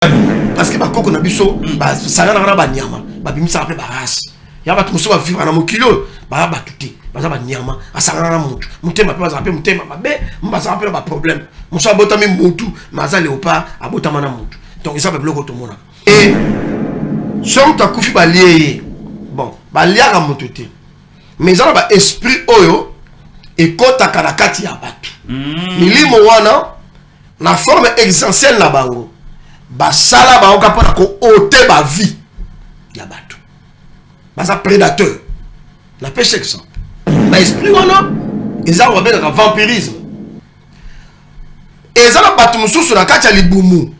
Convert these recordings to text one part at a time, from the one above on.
Parce que bakoko na biso ba sanga na ba nyama ba bimisa pe ba race ya ba tuso ba vivre na mokilo ba ba tuti ba za ba nyama asanga na mutu mutema pe ba za pe mutema mabe mba za pe ba problème musa bota mi mutu maza léopard abota mana mutu donc ça ba bloko to mona et som ta kufi ba lié bon ba liaka mutu te mais ça ba esprit oyo et kota karakati ya batu milimo wana na forme essentielle na bango basala ba oka pona ko ote ba vie ya batu basa prédateur la pêche exemple na esprit wana eza ko bela vampirisme eza na batu mususu na kati ya libumu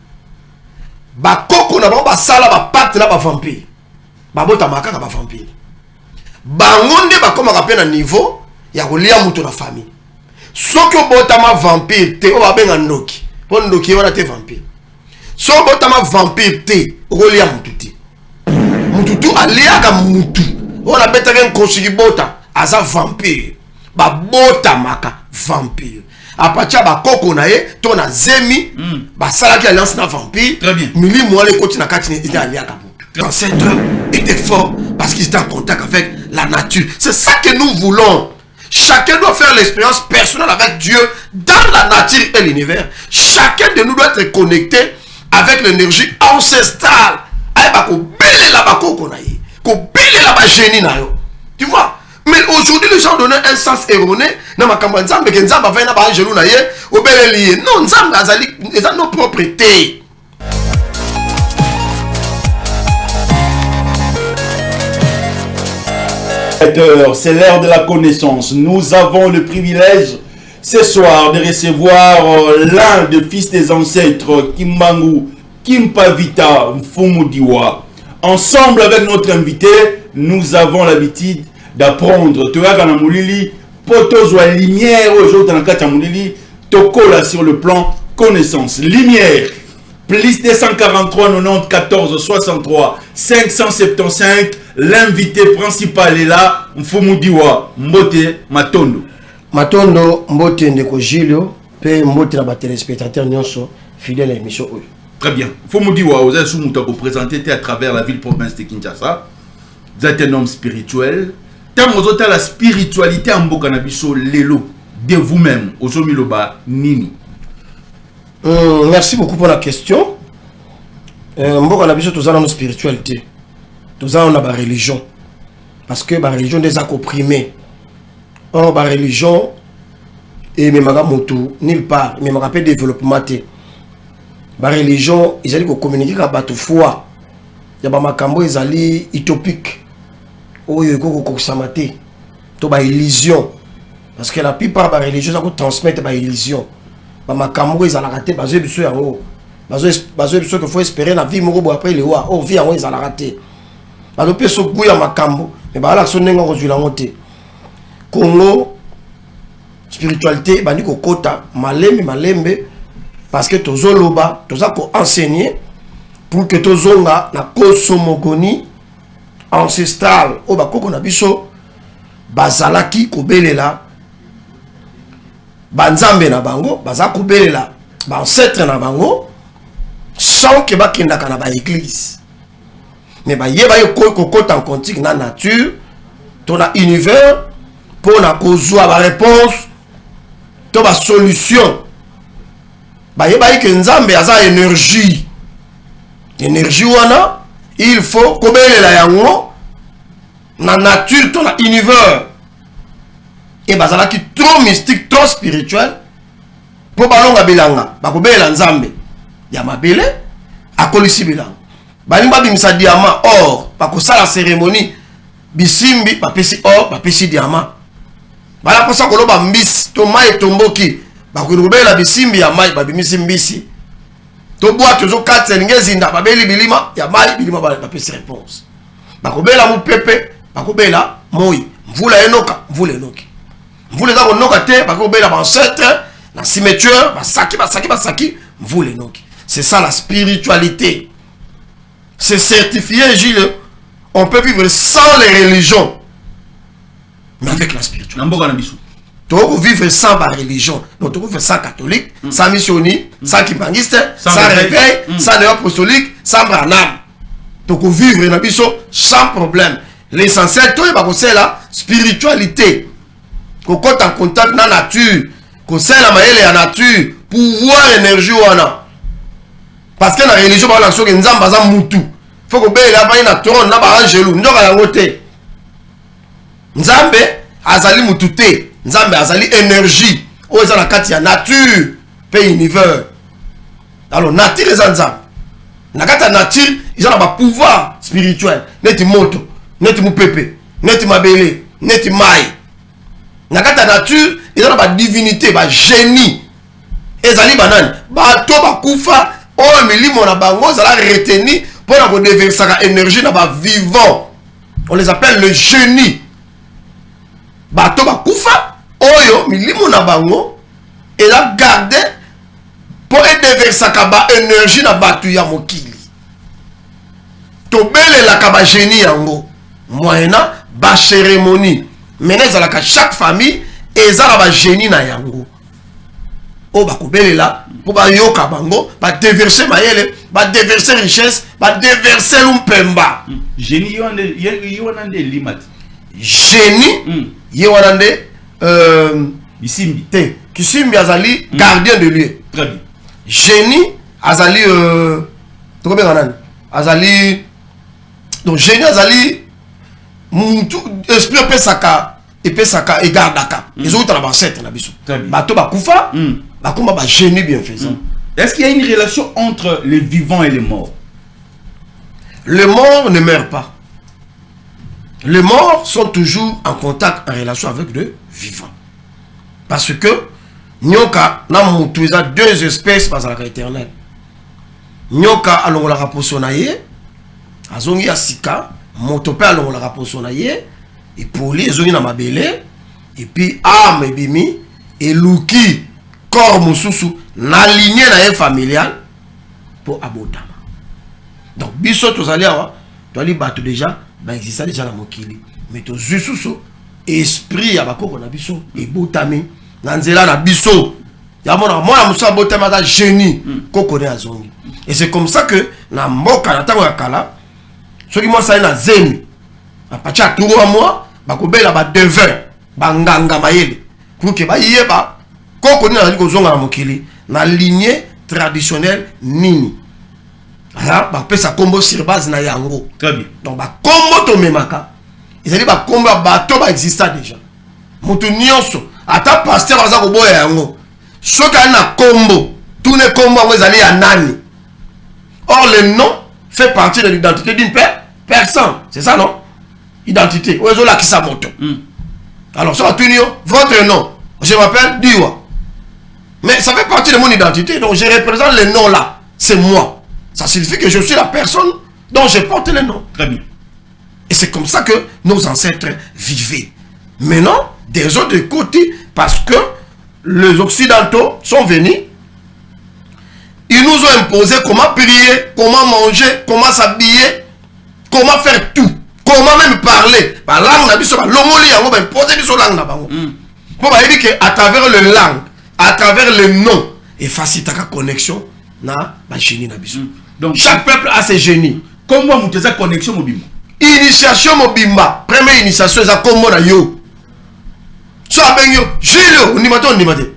ba koko na ba basala ba pacte na ba vampire ba bota makaka ba vampire bangonde ba koma ka pena niveau ya kolia mutu na famille soki obota ma vampire te o ba benga ndoki pon ndoki wana te vampire so botama vampire te okolia mututi mututu aliaka mutu ona betaka nkosiki bota aza vampire ba bota maka vampire apacha ba koko na ye to na zemi ba salaki alliance na vampire très bien mili moale koti na kati ni aliaka mutu l'ancêtre était fort parce qu'il était en contact avec la nature. C'est ça que nous voulons. Chacun doit faire l'expérience personnelle avec Dieu dans la nature et l'univers. Chacun de nous doit être connecté avec l'énergie ancestrale. Tu vois? Mais aujourd'hui, les gens donnent un sens erroné. Non, nos propriétés. C'est l'ère de la connaissance. Nous avons le privilège ce soir de recevoir l'un des fils des ancêtres, Kimbangu Kimpavita Mfumudiwa. Ensemble avec notre invité, nous avons l'habitude d'apprendre. Tu vois, quand on poto la lumière aujourd'hui dans le tokola sur le plan connaissance. Lumière. Plus 243 90 14 63 575. L'invité principal est là. Mfumudiwa Mbote Matondo. Matondo Mbote Ndeko Gilio. Pe Mbote na ba téléspectateurs nyonso fidèle à l'émission. Très bien. Mfumudiwa, vous êtes représenté à travers la ville-province de Kinshasa. Vous êtes un homme spirituel. Tant vous avez la spiritualité en Bokanabiso Lelo de vous-même. Ozomiloba Nini. Merci beaucoup pour la question. Mbokanabiso tous nos spiritualité. Tous on a la religion. Parce que la religion des opprimés. Or la religion et même moto nulle part, même rappel développement. La religion, ils allaient communiquer avec la foi. Il y a des makambo ils allaient utopique. Oh yo ko samate. To ba illusion. Parce que la plupart des religions ça transmettre ba illusion. Ba makambo ils allaient rater bazo biso yango. Bazo biso que faut espérer la vie moko après le wa. Oh vie yango ils allaient rater. Bazo peso guya makambo. Mais ba la sonenga ko zula ngote. Congo spiritualité bandi ko kota malembe parce que tozoloba toza ko enseigner pour que tozonga na kosomogoni ancestral o bakoko na biso bazalaki kobelela banzambe na bango baza kobelela ba ancêtre na bango sans que bakendaka na ba église mais ba yeba yo kokota en contact na nature ton univers pour na kozwa ba réponse to ba solution ba yeba que nzambe aza énergie wana il faut kobelela yango na nature ton univers et bazala ki trop mystique trop spirituel pour balonga bilanga ba kobelela nzambe ya mabele akolisi bilanga balimba bimisa diamant or ba ko sala cérémonie bisimbi ba pesi or ba pesi diamant bala posa koloba mbisi to mai tomboki ba ko kobelela bisimbi ya mai ba bimisi mbisi to bois toujours 4 ngezinda babeli bilima ya mai bilima ba pesi réponse bakobela mu pepe bakobela moi mvula enoka mvula enoki mvula za konoka te bakobela ba ancêtre na cimetière basaki mvula enoki. C'est ça la spiritualité. C'est certifié Gilles. On peut vivre sans les religions mais avec la spiritualité. Tu vas vivre sans la religion. Donc tu vas vivre sans catholique, sans missionnaire, sans kimbangiste, sans réveil, sans néo-apostolique, sans branham. Tu vas vivre dans biso sans problème. L'essentiel, toi, c'est la spiritualité. Tu es en contact avec la nature. Tu es la nature. Pouvoir, énergie, parce que la religion, il faut que nous ayons mutu. Il faut que nous ayons un trône, nous ayons un angelou. Nous ayons un côté. Nzambe azali mutute, Nzambe azali énergie. O eza na kati ya nature pe univers. Alors nature eza Nzambe. Na kati ya nature, ils ont un pouvoir spirituel. Neti moto, neti mupepe, neti mabele, neti mai. Na kati ya nature, ils ont une divinité, un génie. Ezali banane, bato bakufa, o milimo na bango zala reteni pour na déverser la énergie na ba vivant. On les appelle le génie. Bato bakufa oyo milimo na bango et la garder pour déverser ba énergie na batu ya mokili. To bele la kaba génie yango moyena ba cérémonie. Menez la ka chaque famille et za ba génie na yango. O ba kobele la pour ba yoka bango ba déverser mayele, ba déverser richesse, ba déverser lumpemba. Génie yonande limati. Génie Yewanande Kisimbi. Kisimbi azali gardien de lieu. Très bien. Génie azali azali donc génie azali esprit pesaka et pesaka et gardaka. Les autres là ancêtre na biso. Bato bakufa bakoma ba génie bienfaisant. Est-ce qu'il y a une relation entre les vivants et les morts? Les morts ne meurent pas. Les morts sont toujours en contact, en relation avec le vivant. Parce que, Nyoka, nous avons deux espèces par la éternelle. Nyoka, alors la raposonaye, azongi asika, motope, alors la raposonaye, et poli, azongi na mabele, et puis âme et bimi, et luki, corps mususu, n'aligné na un familial, pour abotama. Donc, biso, tous allés, tu as dit, bateau déjà, ben existe déjà la mokili mais to zususo esprit ya bakoko na biso e botami na nzela na biso ya mona mwana musa botama da génie koko ne azongi et c'est comme ça que na mboka na tango ya kala soki mo sa na zemi a pacha turu wa moi bakobela ba devin banganga mayele pour que ba yeba koko ne na kozonga na mokili na lignée traditionnelle nini. Alors, bah, ça combo sur base na yango. Très bien. Donc, bah, combo to memaka. Ils allaient bah, combo bateau bah, exista déjà. Moutou nyonso. Ata pasteur baza ko boya yango. Soka na combo. Tous les combos vous allez à nani. Or, le nom fait partie de l'identité d'une personne. C'est ça, non? Identité. Ou est-ce qui sa moto? Alors, ça va tout votre nom. Je m'appelle Diwa. Mais ça fait partie de mon identité. Donc, je représente le nom là. C'est moi. Ça signifie que je suis la personne dont je porte le nom. Très bien. Et c'est comme ça que nos ancêtres vivaient. Maintenant, des autres côtés, parce que les Occidentaux sont venus, ils nous ont imposé comment prier, comment manger, comment s'habiller, comment faire tout, comment même parler. La langue, à travers le langue, à travers le nom, et facile ta connexion. Donc chaque peuple a ses génies. Comment vous avez connexion mobimba? Initiation mobimba. Première initiation c'est comme na yo. So abenyo, Julio, on nimate.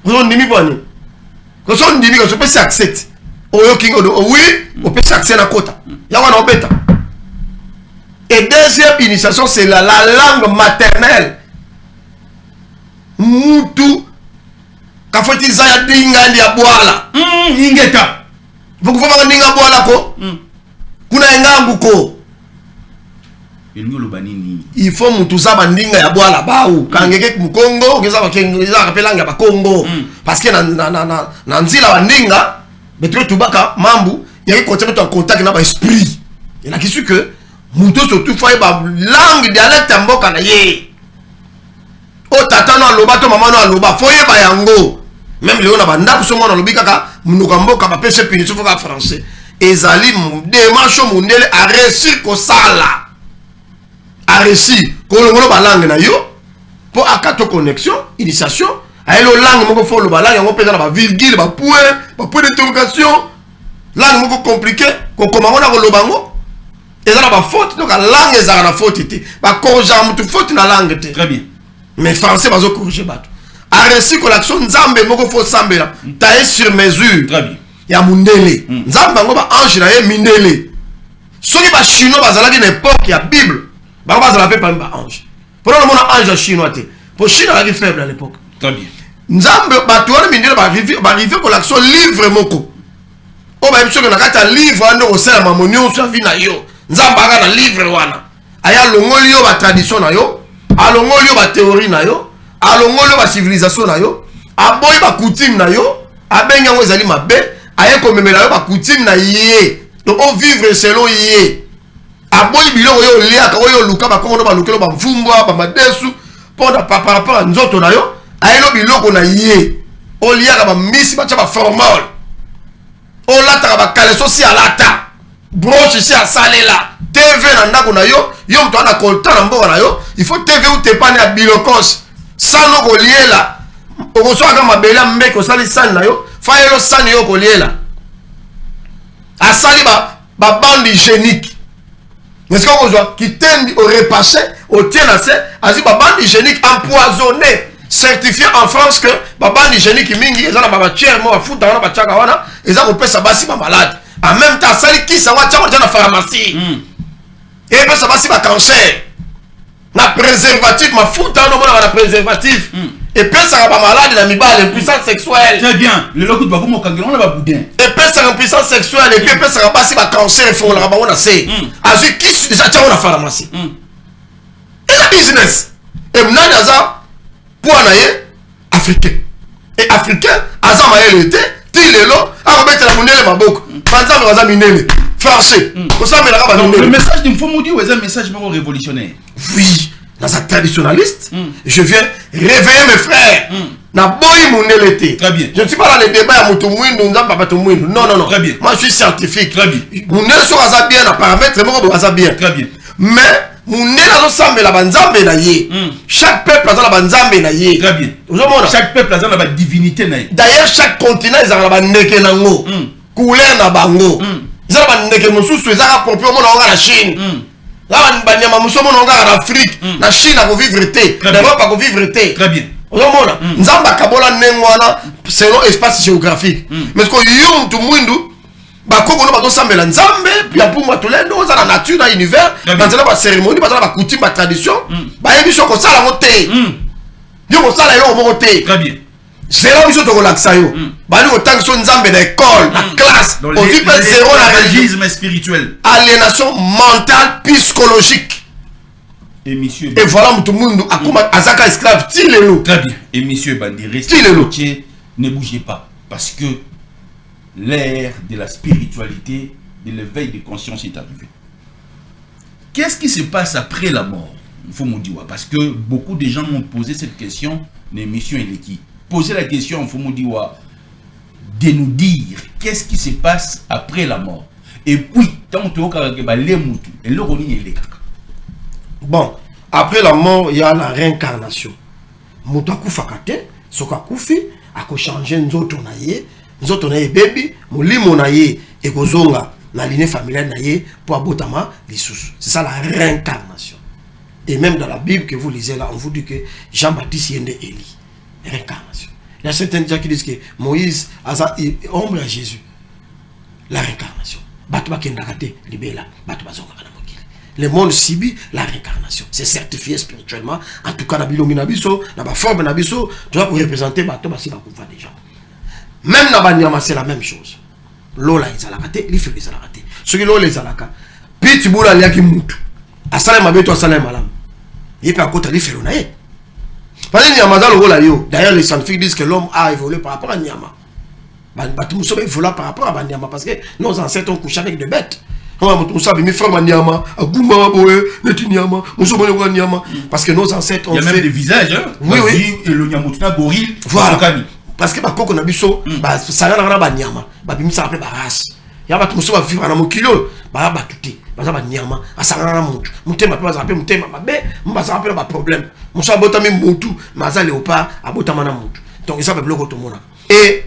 On nimi boni. Ko so ndimi ko peut accepter. Oyo kingo do oui, on peut accepter na kota. Ya wana obeta. Et deuxième initiation c'est la langue maternelle. Mutu kafoti zaya dinga ndi abwala. Ingeta. Vous pouvez faire dinga abwala ko? Kuna engangu ko. Il faut mutu zaba ndinga ya bwala baou. Kangeke mukongo, ngeza bakengeza kapelanga ba Congo. Parce que na nzila wa ndinga, betro tubaka mambu, il y a continuer en contact na ba esprit. Il a qui su que mutu surtout faut ba langue dialecte mboka na ye. O tata no aloba to mama no aloba foye ba yango. Même Léon a banda pour son monde alobi kaka munukambo ka pese punition faut ka français. Ezali démarche mondiale a réussir ko sala. A réussir ko ngolo ba langue na yo. pour akato connexion initiation aye lo langue moko fo lo ba langue ngo pesa na ba virgule ba point d'interrogation langue moko compliqué ko koma ngona ko lo bango ezala ba faute donc la langue ezala na faute te ba corriger mutu faute na langue te. Très bien. Mais français bazo corriger bato a reçu que l'action nzambe moko fo sambela taille sur mesure. Très bien. Ya mundele nzambe ngo ba ange na ye mindele soki ba chinois bazalaki na époque ya bible ba bazala pe pa ba ange pour le monde ange chinois te pour chinois la faible à l'époque. Très bien. Nzambe bato wana mindele ba arriver ko l'action livre moko o ba biso na kata livre ando ko sala mamonio so vi na yo nzambe aka na livre wana aya longoli yo ba tradition na yo alongoli yo ba théorie na yo alongoli yo ba civilisation na yo aboyi ba coutume na yo abenga ngo ezali mabe aye ko memela yo ba coutume na ye donc on vivre selon ye aboyi biloko yo liaka oyo luka ba kongo ba lukelo ba mfumbwa ba madesu ponda par rapport à nzoto na yo aye lo biloko na ye o liaka ba misi ba cha formal o lata ba kaleso si alata broche si asalela TV na ndako na yo yo mto ana konta na mboka na yo il faut TV ou te pane a bilokos sano ko liela o so aka mabela mbeko sali san na yo fa yelo san yo ko liela asali ba bande hygiénique est-ce qu'on voit qui tend au repassé au tien à ça asi ba bande hygiénique empoisonnée certifié en France que ba bande hygiénique mingi ezana ba tiers mo afuta wana ba chaka wana eza ko pesa basi ba malade en même temps sali ki sa wacha na pharmacie et pesa basi ba cancer na préservatif mafuta no mona na préservatif et pesa ba malade na mibale puissance sexuelle. Très bien. Le loco ba ko kangelo na ba boudin et pesa en puissance sexuelle et puis pesa basi ba cancer fo la ba ona se azu ki déjà cha na pharmacie et la business et mnani aza pour anaye africain et africain aza maele te ti lelo akobeta na munele maboko panza aza minele forcé ko ça mela ba le message d'une Mfumudi ou est un message révolutionnaire? Oui, dans un traditionnaliste je viens réveiller mes frères na boy munele te. Très bien. Je ne suis pas dans les débats à mutumwindu nzamba batumwindu non. Très bien. Moi je suis scientifique. Très bien. Munele so aza bien na paramètre moko aza bien. Très bien. Mais munele azo sambela banzambe na ye chaque peuple aza na banzambe na ye. Très bien. Chaque peuple aza na ba divinité na ye. D'ailleurs chaque continent ezala ba ndeke nango couleur na bango ezala ba ndeke mosusu ezala propre au monde na Chine là ba nyama mosusu monde na Afrique na Chine a ko vivre te d'abord pas ko vivre te. Très bien. Ozomona nzamba kabola nengwana selon espace géographique mais ko yo mtu mwindu bakoko no batosambela nzambe puis apumwa tolendo oza na nature na univers banzela ba cérémonie bazala ba coutume ba tradition ba yebiso ko sala ngote yo ko sala yo moko te. Très bien. C'est là où je te relaxe yo ba ni autant que son nzambe d'école la classe on dit pas zéro la religion spirituel aliénation mentale psychologique et monsieur et voilà tout le monde akuma azaka esclave tilelo. Très bien. Et monsieur Bandi restez ne bougez pas parce que l'ère de la spiritualité, de l'éveil de conscience est arrivé. Qu'est-ce qui se passe après la mort? Il faut me dire, parce que beaucoup de gens m'ont posé cette question, l'émission est qui? Poser la question, il faut me dire, de nous dire qu'est-ce qui se passe après la mort. Et puis, tant que bon, après la mort, il y a la réincarnation. Moutakou fakate, sokakufi, ako changer nzoto na ye. Nzoto na ye baby, molimo na ye ekozonga na lignée familiale na ye pour abotama lisusu. C'est ça la réincarnation. Et même dans la Bible que vous lisez là, on vous dit que Jean-Baptiste yende Élie. Réincarnation. Il y a certains gens qui disent que Moïse a ombre à Jésus. La réincarnation. Batba kendakate libela, batba zonga kana mokili. Le monde subit la réincarnation. C'est certifié spirituellement. En tout cas, na bilongi na biso, na ba forme na biso, tu vas représenter bato basi ba kufa déjà. Même dans Banyama, c'est la même chose. Lola ils ont raté, les filles ils ont raté. Ce qui lola ils ont raté. Puis tu boules à l'ia qui moutou. Asale mabeto asale malam. Et puis à côté les filles on a eu. Parce que Nyama dans le rôle yo. D'ailleurs les scientifiques disent que l'homme a évolué par rapport à Nyama. Batou mousso évolue par rapport à Banyama parce que nos ancêtres ont couché avec des bêtes. Parce que nos ancêtres ont fait... Il y a même des visages, hein? Oui, oui. Et le Nyamutuna gorille. Voilà. Parce que bakoko na biso ba sala na ba nyama ba bimisa après ba race ya ba tumuso ba vivre na mokilo ba ba tuté ba za ba nyama asangana na mutu mutema pe ba za pe mutema mabe mbaza pe ba problème muso abotami mutu maza léopard abotama na mutu donc ça ba bloko to mona et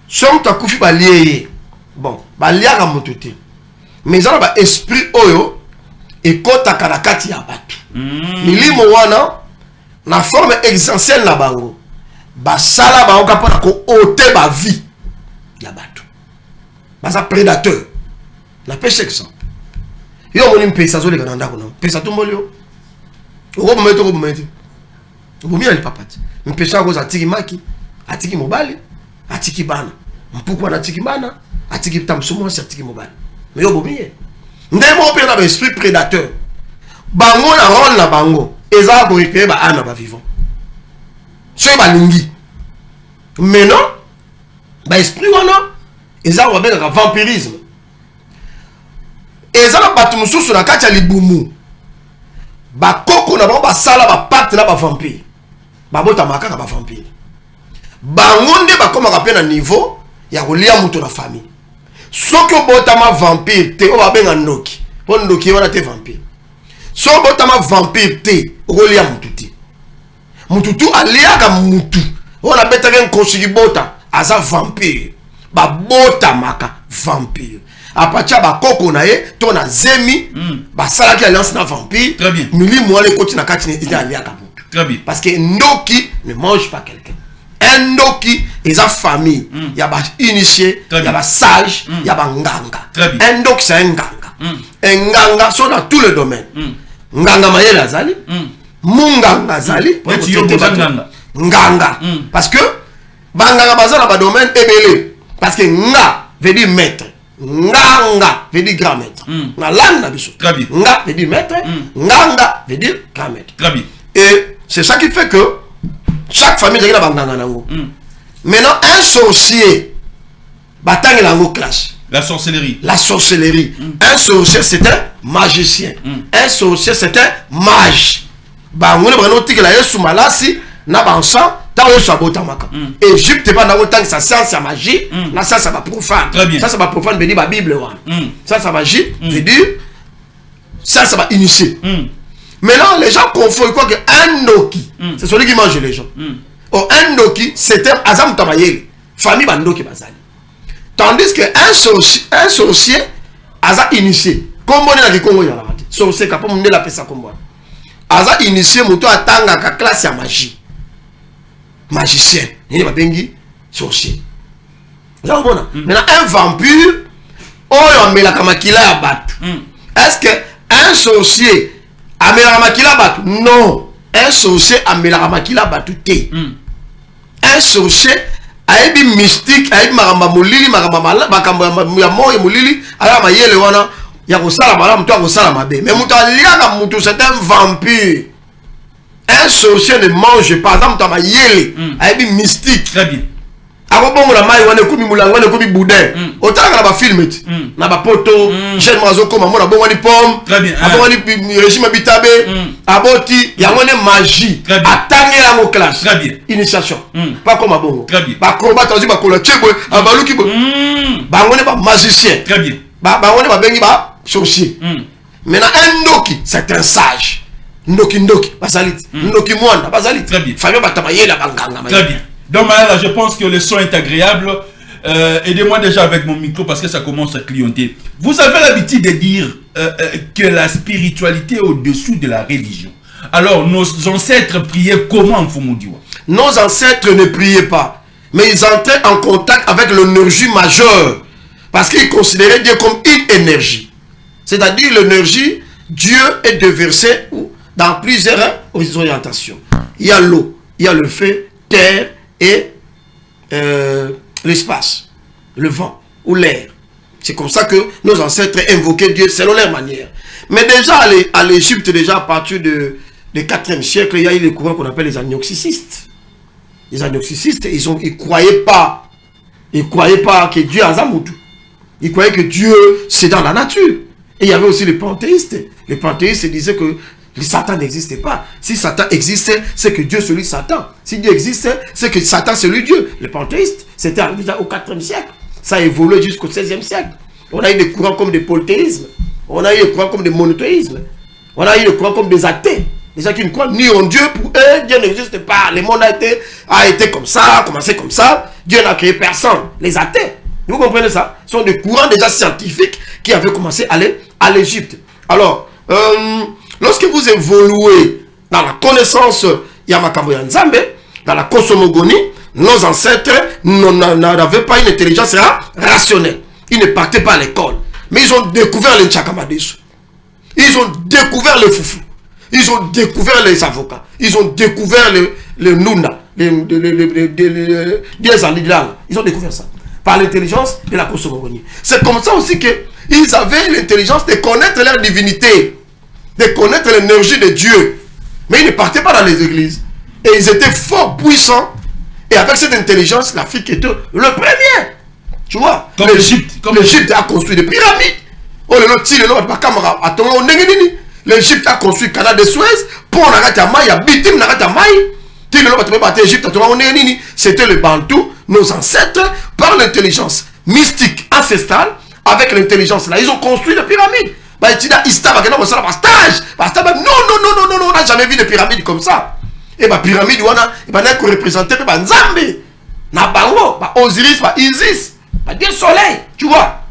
son ta kufi ba lié bon ba liaka mutu te mais ça ba esprit oyo et kota karakati ya batu milimo wana na forme essentielle na bango ba sala ba oka pona ko ôter ba vie ya batu baza prédateur na pêche exemple yo moni mpesa zo le kananda ko non pesa to molio oko momento ko momento bomia le papati mpesa ko za tiki maki atiki mobali atiki bana mpukwa na tiki bana atiki tamsumo sa tiki mobali mais yo bomia ndemo pe na esprit prédateur bango na rôle na bango eza ko récupérer ba ana ba vivant c'est ba lingi mais non ba esprit wana eza ko benga vampirisme eza na batu mususu na kati ya libumu ba koko na bango ba sala ba pacte na ba vampire ba bota makaka ba vampire bango nde ba koma ka pe na niveau ya kolia muto na famille soki obotama vampire te o ba benga ndoki po ndoki wana te vampire so obotama vampire te okolia mutu te mutu tu aliaka mutu ona betaka nkosi bota aza vampire ba bota maka vampire apatia ba koko na ye to na zemi ba sala ki alliance na vampire très bien mili mo le koti na kati ne aliaka mutu très bien parce que ndoki ne mange pas quelqu'un un ndoki est en famille il y a ba initié il y a ba sage il y a ba nganga un ndoki c'est un nganga un nganga sont dans tous les domaines nganga mayele azali munganga azali nganga parce que banganga bazana ba domaine ebele parce que nga veut dire maître nganga veut dire grand maître na langue na biso nga veut dire maître nganga veut dire grand maître et c'est ça qui fait que chaque famille a banganga nango maintenant un sorcier batangi nango classe la sorcellerie un sorcier c'est un magicien un sorcier c'est un mage bangone bano tikela yesu malasi na bansa ta yesu abotamaka Égypte pas na autant sa science ya magie na ça va profane ça va profane veut dire la Bible ça magie veut dire ça va initier maintenant les gens confondent quoi que un ndoki c'est celui qui mange les gens oh un ndoki c'est un azam tamayel famille bandoki bazali tandis que un sorcier aza initié comme on est dans Congo ya la sorcier capable de la pesa comme aza initié moto atanga ka classe ya magie magicien ni ba bengi sorcier ça bon maintenant un vampire oyo amelaka makila ya batu est-ce que un sorcier amelaka makila batu non un sorcier amelaka makila batu te un sorcier ayebi mystique ayebi makamba molili makamba ya moyo molili ala mayele wana ya kosala malamu to akosala mabe mais mutu aliaka mutu c'est un vampire un sorcier ne mange pas exemple to mayele ayebi mystique très bien akobongo na mai wana ekomi mulango wana ekomi boudin otalaka na bafilme ti na bapoto jeune moazo koma mona abongwani pomme abongwani régime bitabe aboti yango ne magie atangi yango classe initiation pas comme abongo bakrobate azwi bakola tiebwe abaluki bwe bango ne bamagicien bango ne babengi basorcier maintenant un ndoki c'est un sage ndoki basaliti ndoki mwanda basaliti famille batamayela banganga très bien. Donc là, je pense que le son est agréable. Aidez-moi déjà avec mon micro parce que ça commence à clienter. Vous avez l'habitude de dire que la spiritualité est au-dessous de la religion. Alors, nos ancêtres priaient comment en Fumudiwa? Nos ancêtres ne priaient pas, mais ils entraient en contact avec l'énergie majeure parce qu'ils considéraient Dieu comme une énergie. C'est-à-dire l'énergie, Dieu est déversé dans plusieurs orientations. Il y a l'eau, il y a le feu, terre, et l'espace, le vent ou l'air. C'est comme ça que nos ancêtres invoquaient Dieu selon leur manière. Mais déjà à l'Égypte, déjà à partir du 4e siècle, il y a eu les courants qu'on appelle les agnosticistes. Les agnosticistes, ils ne croyaient pas que Dieu a Zamutu. Ils croyaient que Dieu, c'est dans la nature. Et il y avait aussi les panthéistes. Les panthéistes disaient que Satan n'existait pas. Si Satan existait, c'est que Dieu celui Satan. Si Dieu existait, c'est que Satan celui Dieu. Les panthéistes, c'était arrivé au 4e siècle. Ça a évolué jusqu'au 16e siècle. On a eu des courants comme des polythéismes. On a eu des courants comme des monothéismes. On a eu des courants comme des athées. Les gens qui ne croient ni en Dieu, pour eux, Dieu n'existe pas. Le monde a été comme ça, commencé comme ça. Dieu n'a créé personne. Les athées. Vous comprenez ça? Ce sont des courants déjà scientifiques qui avaient commencé à aller à l'Égypte. Alors, lorsque vous évoluez dans la connaissance Yamakambo Nzambe, dans la cosmogonie, nos ancêtres n'avaient pas une intelligence rationnelle. Ils ne partaient pas à l'école. Mais ils ont découvert les Tchakamadesu. Ils ont découvert le foufou. Ils ont découvert les avocats. Ils ont découvert les Nuna. Les Alidlan. Ils ont découvert ça. Par l'intelligence de la cosmogonie. C'est comme ça aussi qu'ils avaient l'intelligence de connaître leur divinité. De connaître l'énergie de Dieu. Mais ils ne partaient pas dans les églises. Et ils étaient fort puissants. Et avec cette intelligence, l'Afrique était le premier. Tu vois, comme l'Égypte. L'Égypte a construit des pyramides. L'Égypte a construit le canal de Suez. Pour c'était le Bantou, nos ancêtres, par l'intelligence mystique ancestrale, avec l'intelligence là, ils ont construit des pyramides. Non, on n'a jamais vu de pyramides comme ça. Et ma pyramide, on a représenté par Nzambe, Osiris, Isis, Dieu soleil, tu vois.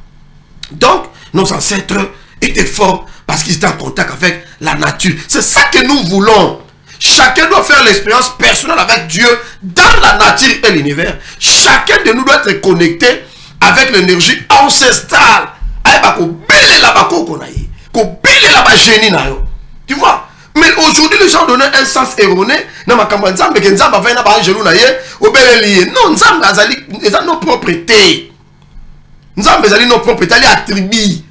Donc, nos ancêtres étaient forts parce qu'ils étaient en contact avec la nature. C'est ça que nous voulons. Chacun doit faire l'expérience personnelle avec Dieu dans la nature et l'univers. Chacun de nous doit être connecté avec l'énergie ancestrale. Tu vois? Mais aujourd'hui, les gens donnent un sens erroné. Non, Nzambe nos propriétés. Nzambe zali nos propriétés, les attributs.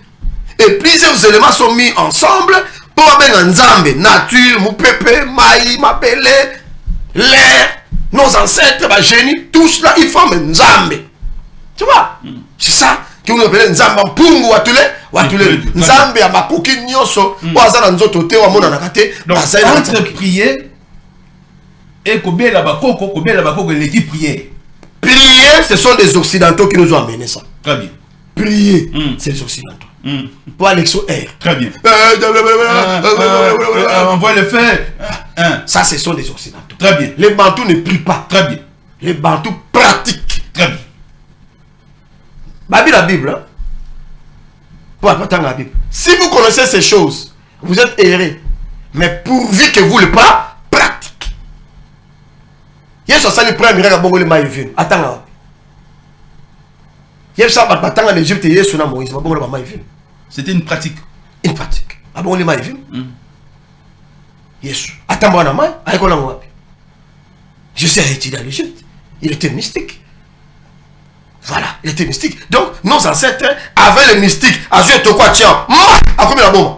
Et plusieurs éléments sont mis ensemble pour avoir Nzambe, nature, Moupepe, Maï, Mapele, l'air, nos ancêtres, ma génie, tout cela, ils forment Nzambe. Tu vois? C'est ça qu'on appelle Nzambe en Pungu, Watule, Nzambe à Makoki Nyoso, Ouazana Nzotote, Ouamona Nakate. Donc, entre prier et combien la Bakoko, l'équipe prier. Prier, ce sont des Occidentaux qui nous ont amené ça. Très bien. Prier, c'est les Occidentaux. Pour Alexo R. Très bien. On voit le faire. Ça, ce sont des Occidentaux. Très bien. Les Bantous ne prient pas. Très bien. Les Bantous pratiquent. Très bien. La Bible, hein? La Bible. Si vous connaissez ces choses, vous êtes errés. Mais pourvu que vous le pas pratiquez. Il y a ça le premier miracle à Bongo le Maïvin. Attends. Il y a ça en Égypte, il y a ça Moïse. C'était une pratique. Une pratique. À Bongo le Maïvin. Yes. Attends, moi, je sais étudier à l'Égypte. Il était mystique. Voilà, il était mystique. Donc, nos ancêtres avaient le mystique. Azur Tokwa Tian. A combien la bombe?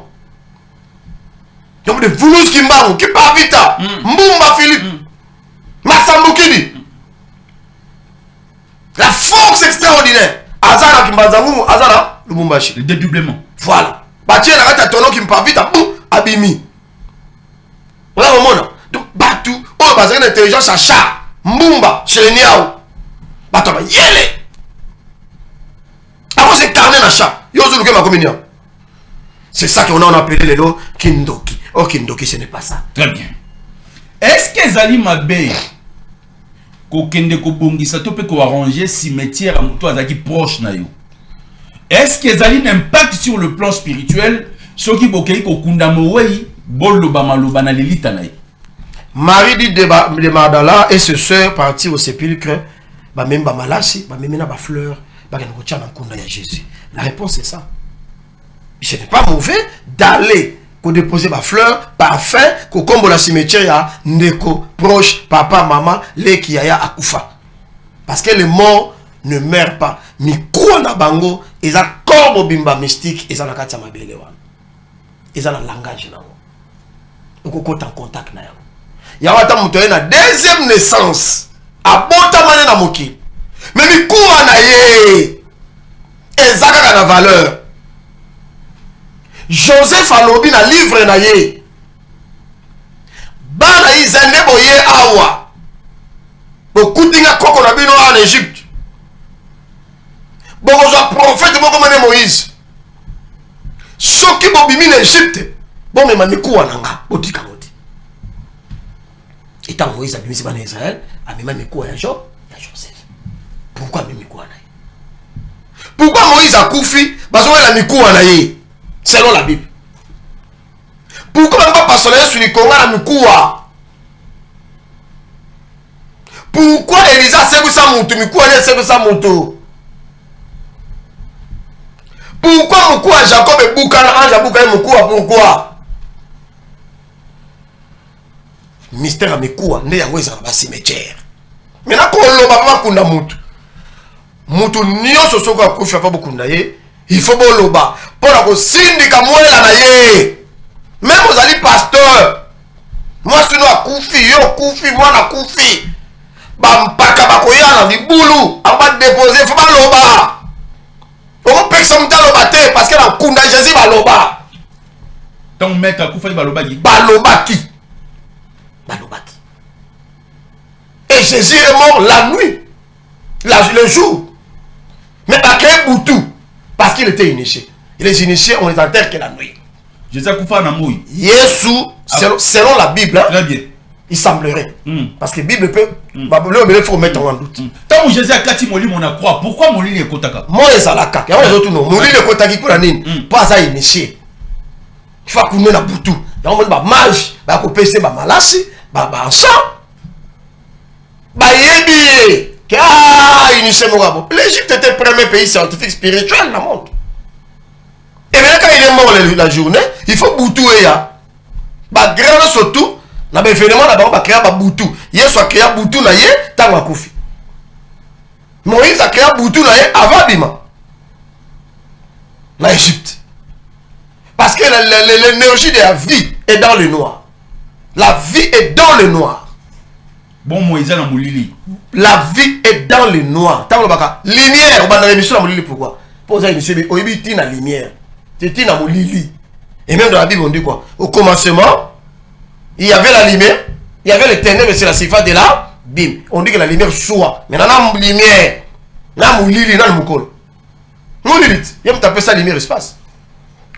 Donc, de Voulous Kimbaru, Kipavita, Mbumba Philippe, Matsambukini. La force extraordinaire. Azara Kimbazangou, Azara Lubumbashi. Le dédoublement. Voilà. Batia la rata tono Kimpavita, boum, Abimi. Voilà au monde. Donc, Batou, oh, basé l'intelligence à chat, Mbumba, chez Niao. Batoma, yele. Avant c'est carnet d'achat. C'est ça qu'on a appelé les lots Kindoki. Oh, Kindoki, ce n'est pas ça. Très bien. Est-ce que Zali Mabé, Kokende Kobongisa, tu peux arranger cimetière à Moutou Azaki proche na yo? Est-ce que Zali n'impact sur le plan spirituel ce qui bokei Kokunda Mowei, Bolo Bamaloba na l'élite na yo? Marie dit de Magdala et ses sœurs partis au sépulcre, même Bamalasi, même na fleur. Jésus. La réponse est ça. Ce n'est pas mauvais d'aller pour déposer ma fleur, parfum, pour combo la cimetière, ndeko, proche, papa, maman, les qui a akufa. Parce que les morts ne meurent pas. Mais quoi na bango, ils ont corps bimba mystique, ils ont la katia mabelewa. Ils ont le langage na. Ils ont en contact na. Il y a un deuxième naissance. À Botamane na moki. Mais mi koua na ye ezaka na valeur. Joseph alobi na livre na ye bana izende boye awa bokutinga koko na bino en Égypte Bon, je prophète, bon, comme Moïse. Ceux qui vont biminer l'Égypte, bon, mais je suis là, je suis là. Et tant Moïse a mis en Israël, a mis en Joseph. Pourquoi il a mis en Pourquoi Moïse a koufi parce qu'il a mis en selon la Bible. Pourquoi même pas personnel sur le Congo a mis pourquoi Elisa c'est ça monte, mais quoi c'est ça monte? Pourquoi Jacob et Boukana, Ange Boukana pourquoi? Mystère à Mekoua, né à Weza, à cimetière. Mais là, quand on va kunda mutu. Mutu nyonso soko akufa pas beaucoup ndaye, il faut bon loba. Pour la sindika mwela na ye. Même vous allez pasteur. Moi sinon akufi, yo kufi, moi na kufi. Bampaka bakoya na libulu, on va déposer faut pas loba. On peut que mta loba te parce que la kunda Jésus ba loba. Ton mec a kufa ba loba ki. Ba loba ki. Et Jésus est mort la nuit, le jour. Mais pas créé Boutou, parce qu'il était initié. Il est initié, on est en terre que la nuit. Jésus a kufa na mouille. Jésus, selon la Bible, très bien. Il semblerait. Parce que la Bible peut, il faut mettre en doute. Tant que Jésus a kati moli mon croix, pourquoi moli est kotaka? Moi, c'est la kaka. Il y a d'autres noms. Moli est kotaki pour la nine. Pas à initié. Il faut qu'on ait la Boutou. Il y a un mage, il y a un PC, malachi, un sang. L'Égypte était le premier pays scientifique spirituel dans le monde. Et bien quand il est mort la journée, il faut boutouer. Grâce surtout, il y a un événement là-bas, il y a un boutou. Il y a un boutou là, tant koufi. Moïse a créé un boutou là avant Bima. L'Égypte. Parce que l'énergie de la vie est dans le noir. La vie est dans le noir. Bon Moïse na molili. La vie est dans le noir. Tant baka lumière, on va dans l'émission na molili pourquoi? Pour ça émission o yebi na lumière. C'est na molili. Et même dans la Bible on dit quoi? Au commencement, il y avait la lumière, il y avait les ténèbres, c'est la surface de la Bible. On dit que la lumière soit. Mais dans la lumière, na molili na mukolo. Molili, il y a taper ça lumière espace.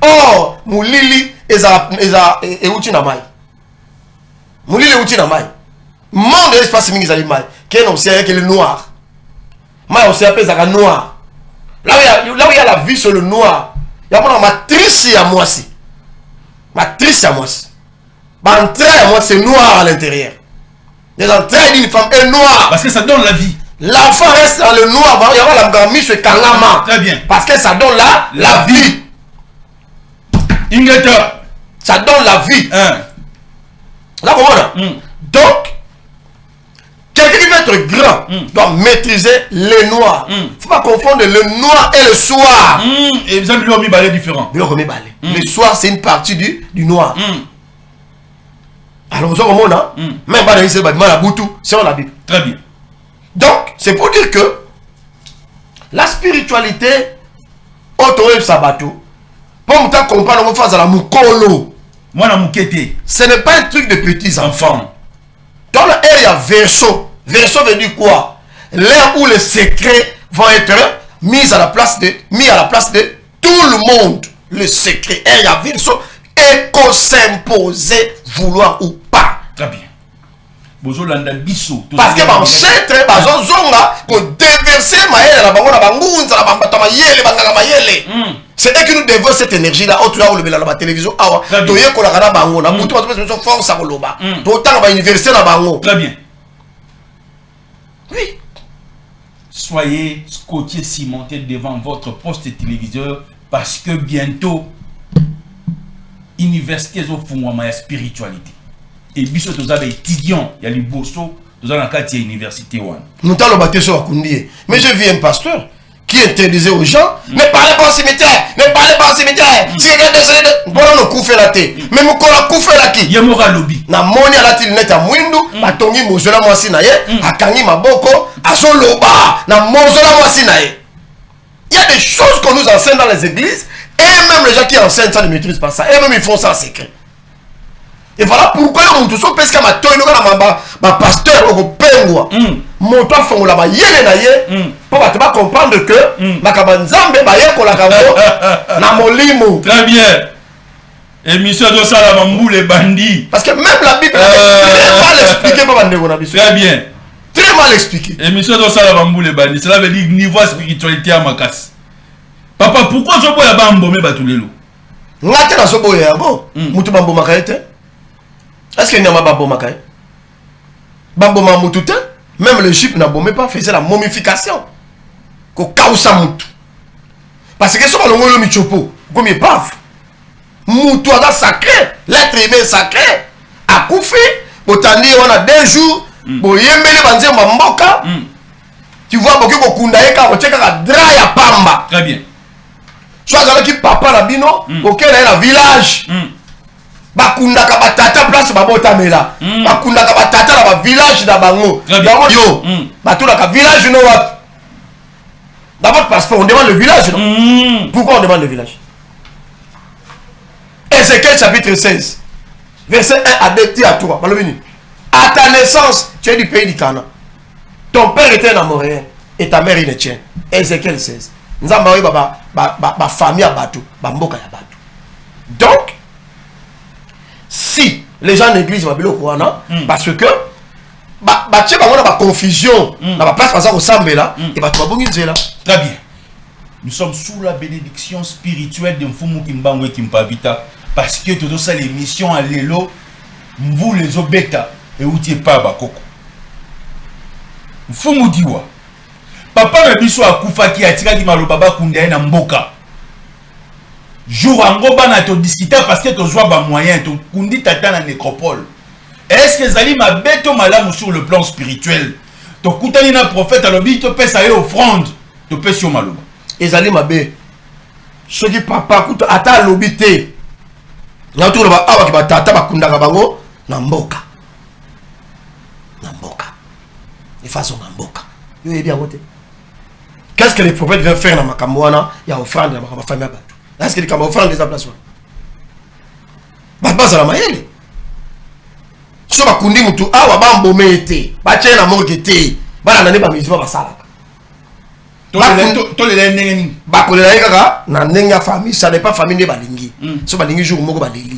Oh, molili et uti na mai. Molili uti na mai. Monde de l'espace mingi zali mal qui est océan qui est le noir. Mal océan appelle ça noir. Là où il y a la vie sur le noir, il y a une matrice à moi si. Matrice à moi si. L'entrée à moi c'est noir à l'intérieur. Les entrées d'une femme est noire. Parce que ça donne la vie. L'enfant reste dans le noir. Il y a la gamie sur Kalama. Très bien. Parce que ça donne la vie. Ingeta. Ça donne la vie. Là comment donc quelqu'un qui veut être grand doit maîtriser les noirs. Il ne faut pas confondre le noir et le soir. Et vous avez mis balai différent. Le soir, c'est une partie du noir. Alors, vous avez même pas dans la boutou, c'est on la Bible. Très bien. Donc, c'est pour dire que la spiritualité, autour sabato, pour nous comprendre, on va faire la moukolo. Moi, la moukete. Ce n'est pas un truc de petits enfants. Dans l'air, il y a verso. Verso veut dire quoi? L'air où les secrets vont être mis à la place de tout le monde. Le secret. Il y a verso. Et qu'on s'impose, vouloir ou pas. Très bien. Parce que mon chètre, qu'on déverser c'est eux qui nous déversent cette énergie là. Autre là où le la télévision. Très bien. Oui. Soyez scotché cimenté devant votre poste téléviseur parce que bientôt, université au fond de la spiritualité. Et biso tous les étudiants, il y a les bourseaux, tous les cas de l'université. Nous t'allons battre sur Akundi. Mais je vis un pasteur qui interdisait aux gens ne parlez pas au cimetière, ne parlez pas au cimetière. Si quelqu'un décède, voilà nous couper la tête. Mais nous collons couper la qui. Il y a moral lobby. Na moni ala til net a mwindu, batongi mozola mwasi na ye, akangi maboko, azoloba, na mozola mwasi na ye. Il y a des choses qu'on nous enseigne dans les églises, et même les gens qui enseignent ça ne maîtrisent pas ça, et même ils font ça en secret. Et voilà pourquoi on tout so parce que ma toi ma pasteur au pengwa mon toi fongola ba yele na ye pour ba te ba comprendre que makabanzambe ba ye ko la kango na molimo. Très bien. Émission de ça la mamboule bandit. Parce que même la Bible est mal expliqué par bandeko na biso. Très bien. Très mal expliqué. Émission de ça la mamboule bandit. Cela veut dire niveau spiritualité à ma casse. Papa, pourquoi je peux y avoir un bombé batulelo? Ngate na so boya bon. Mutu bambo makaete. Est-ce qu'il y a un bambo makaete? Bambo mamutu te. Même le Gypte n'a pas faisait la momification. Ko kausa mutu. Parce que ce qu'on a mis chopo, comme il paf. Mutu a sacré, l'être humain sacré. A koufi, otandi on a 2 jours, boyembele banze mamboka. Tu vois beaucoup ko kundaye ka ocheka ka dra ya pamba. Très bien. Soit avec papa na bino, auquel est la village. Bakunda ka batata place babota mela. Bakunda ka batata na ba village na bango. Yo, batula ka village no wat. D'abord parce qu'on demande le village, non? Pourquoi on demande le village? Ézéchiel chapitre 16, verset 1 à 2, à 3. À ta naissance, tu es du pays du Canaan. Ton père était un Amoréen et ta mère une Étienne. Ézéchiel 16. Nous avons eu ma famille à Batou, ma mboka à Batou. Donc, si les gens négligent ma bilo Kouana, parce que tu as une confusion dans la place au Sambela et tu vas là. Très bien. Nous sommes sous la bénédiction spirituelle de Mfumu Kimbangwe Kimpavita parce que tout ça l'émission à l'élo, vous les obéta et où tu es pas bakoko. Mfumu diwa. Papa me biso akufa ki atika ki malobaba kundaye na mboka. Jour angoba na to discuter parce que to joie ba moyen to kundi tata na nécropole. Est-ce que Zali m'a bête malamu sur le plan spirituel? To kutani na prophète alobi to pesa ye offrande to pesa yo maloba. Ezali mabe. Ce qui papa kuta ata lobité. Na to ba awa ki ba tata ba kunda ka bango na mboka. Na mboka. De façon na mboka. Yo e bien voté. Qu'est-ce que les prophètes viennent faire dans ma kamwana? Il y a offrande dans ma famille. Est-ce que les kamwa offrande des aplacements? Ba za la mayele. So bakundi mutu awa bambome ete bache na morgue te bana nane ba mizima basalaka to le ndenge nini bakolela kaka na ndenge ya famille ça n'est pas famille balingi so balingi jour moko baleli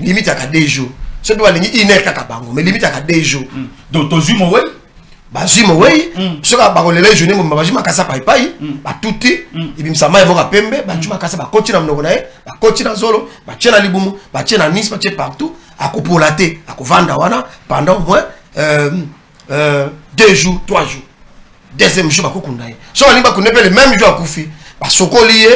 limite ya 2 jours so to balingi 1 heure kaka bango mais limite ya 2 jours donc to zimo we bazimo we so ka bakolela journée mo bazima kasa pai batuti ibimisa mai moka pembe bajuma kasa bakoti na mnoko nae bakoti na zolo bache na libumu bache na Nice bache partout à copolater, à vendre pendant au moins 2 jours, 3 jours. Deuxième jour, si on a le même jour à Koufi, Sokoliye,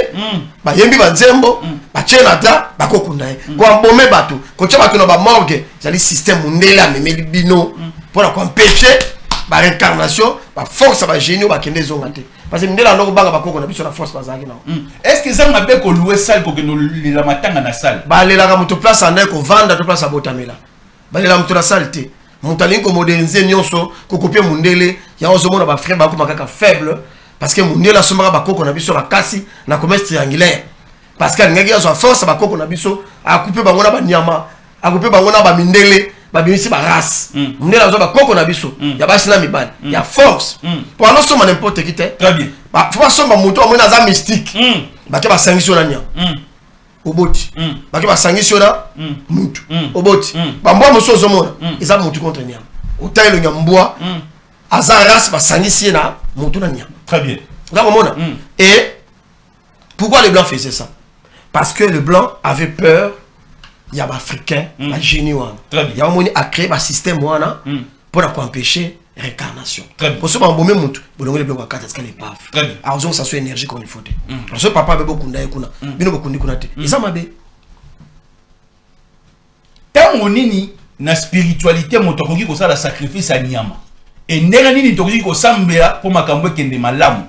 Yembi Banzembo, Chenata, Bakokundaye, Kwambome Bato, Kochabato na morgue, c'est le système Mundela, mais Bino, pour empêcher la réincarnation, la force à génie, à Kende Zongate. Parce que Mundela n'a pas la force est-ce que ça m'a bien qu'on loue salle pour que nous la matanga na salle? Bah les la moto place en est qu'on vend à place à Botamela. Bah les la moto la salle té. Montaline comme moderniser nyonso, ko copier Mundele, ya ozo mona ba frère ba ko makaka faible parce que Mundela somara ba ko na biso la kasi na commerce triangulaire. Parce que ngaki ya so force ba ko na biso a couper ba ngona ba nyama, a couper ba ngona ba mindele. Babimisi ba race mundela zo ba koko na biso ya basina mibali ya force pour non soma n'importe qui te très bien ba faut pas soma moto o mona za mystique ba ke ba sangisio na nya oboti ba ke ba sangisio na mutu oboti ba mbo moso zo mona eza mutu contre nya o tailo nya mboa aza race ba sangisie na mutu na nya très bien là mona et pourquoi les blancs faisaient ça? Parce que les blancs avaient peur. Il y a des Africains, des génies. Il y a un créé un système pour empêcher la réincarnation. Pour ce moment, les blancs ont ça soit énergie comme il faut. Parce que papa a beaucoup de et ça m'a dit. Tant on est na spiritualité, mon tokoki ko ça la sacrifice à Niama. Et ndenga tokoki ko sambela pour makambo kende malamu.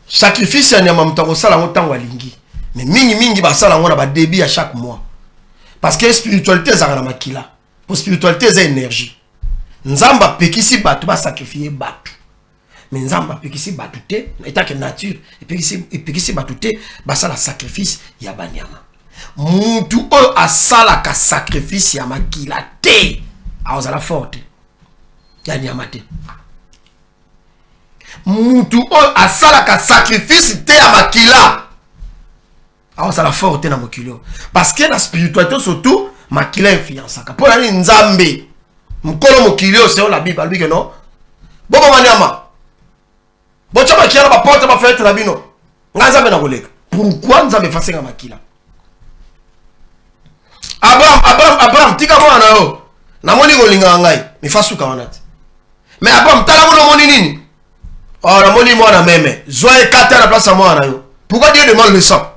Sacrifice à Niama mtako sala ngotango alingi. Mais mingi ba sala ngona ba débit à chaque mois. Parce que la spiritualité est un makila. Pour la spiritualité est une énergie. Nzamba pekisi batu ba sacrifier batu. Mais nzamba pekisi batu te, état que nature, et pekisi batu te, ba ça la sacrifice ya banyama. mutu oyo asalaka sacrifice ya makila te azala forte ya nyama te. Mutu oyo asalaka sacrifice te ya makila azala forte na mokilo, parce que la spiritualité surtout makila influençaka pour aller nzambe mukolo mokilo c'est la Bible lui que non bobo manyama bocha makila ba porte ba fenêtre na bino nzambe na koleka. Pourquoi nzambe fasenga makila? Abraham tika mwana yo na moni kolinga ngai mi fasuka wanati, mais Abraham tala bono moni nini? Oh na moni mwana meme zoe kata na place mwana yo. Pourquoi Dieu demande le sang?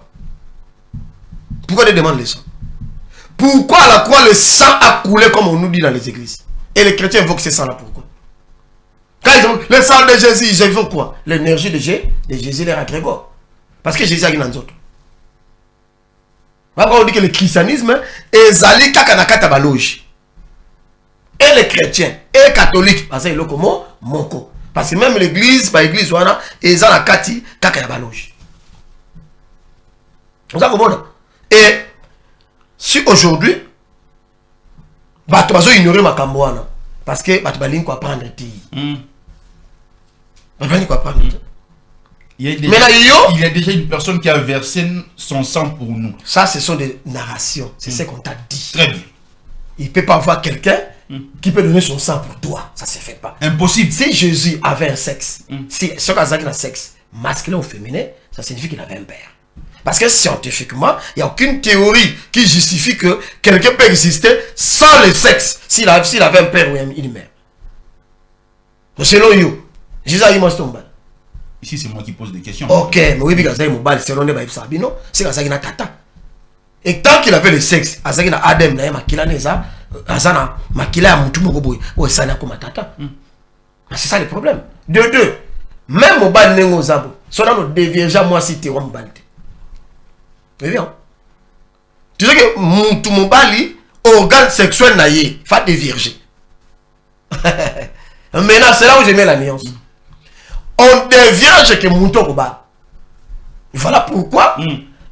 Pourquoi Dieu demande le sang? Pourquoi à la croix le sang a coulé comme on nous dit dans les églises? Et les chrétiens invoquent ce sang-là. Pourquoi? Quand ils ont le sang de Jésus, ils invoquent quoi? L'énergie de Jésus les agrégore. Parce que Jésus a une autre. On dit que le christianisme est zali kakanakata baloge. Et les chrétiens et les catholiques, parce que c'est le comment moko. Parce que même l'église, par l'église, ils ont la kati kakaya baloge. Vous avez compris? Et si aujourd'hui, tu vas ignorer ma cambouana, parce que tu vas apprendre. Il y a déjà une personne qui a versé son sang pour nous. Ça, ce sont des narrations. C'est ce qu'on t'a dit. Très bien. Il ne peut pas avoir quelqu'un qui peut donner son sang pour toi. Ça ne se fait pas. Impossible. Si Jésus avait un sexe, si ce cas a un sexe masculin ou féminin, ça signifie qu'il avait un père. Parce que scientifiquement, il n'y a aucune théorie qui justifie que quelqu'un peut exister sans le sexe, s'il avait un père ou une mère. Donc selon you, Jésus a eu mon tombal. Ici, c'est moi qui pose des questions. Ok, mais oui, parce que selon les Sabino, c'est comme ça qu'il a tata. Et tant qu'il avait le sexe, il a Adam, il a makila neza, azana makila mutu mogoboy, ou sana comme tata. C'est ça le problème. De deux, même mobile nengo zabo, cela nous dévierge moi si tu es mobile. Tu bien? Tu sais que mon bali, organe sexuel naïe, fa dévierger. Maintenant, c'est là où je mets la nuance. On dévierge que mon tour bas. Voilà pourquoi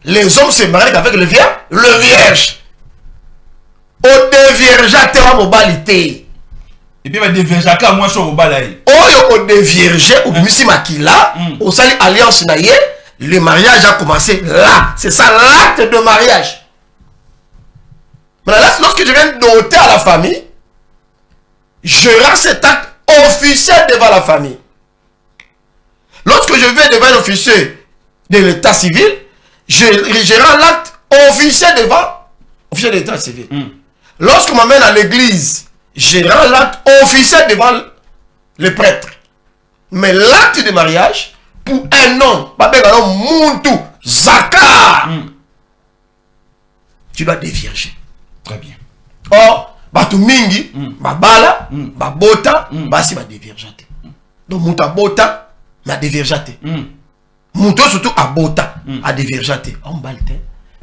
les hommes se marient avec le vierge. On dévierge à terre mobilité. Et puis, on dévierge à moi sur le balaye. On dévierge au Missi Makila, au sali alliance naïe. Le mariage a commencé là. C'est ça l'acte de mariage. Maintenant, lorsque je viens noter à la famille, je rends cet acte officiel devant la famille. Lorsque je vais devant un officier de l'état civil, je rends l'acte officiel devant l'officier de l'état civil. Lorsqu'on m'amène à l'église, je rends l'acte officiel devant le prêtre. Mais l'acte de mariage, pour un homme, tu dois dévierger. Très bien. Or, batu mingi, babala, babota, basi ba déviergeate. Donc, muta bota, ma déviergeate. Muto surtout a bota, a déviergeate. On balte.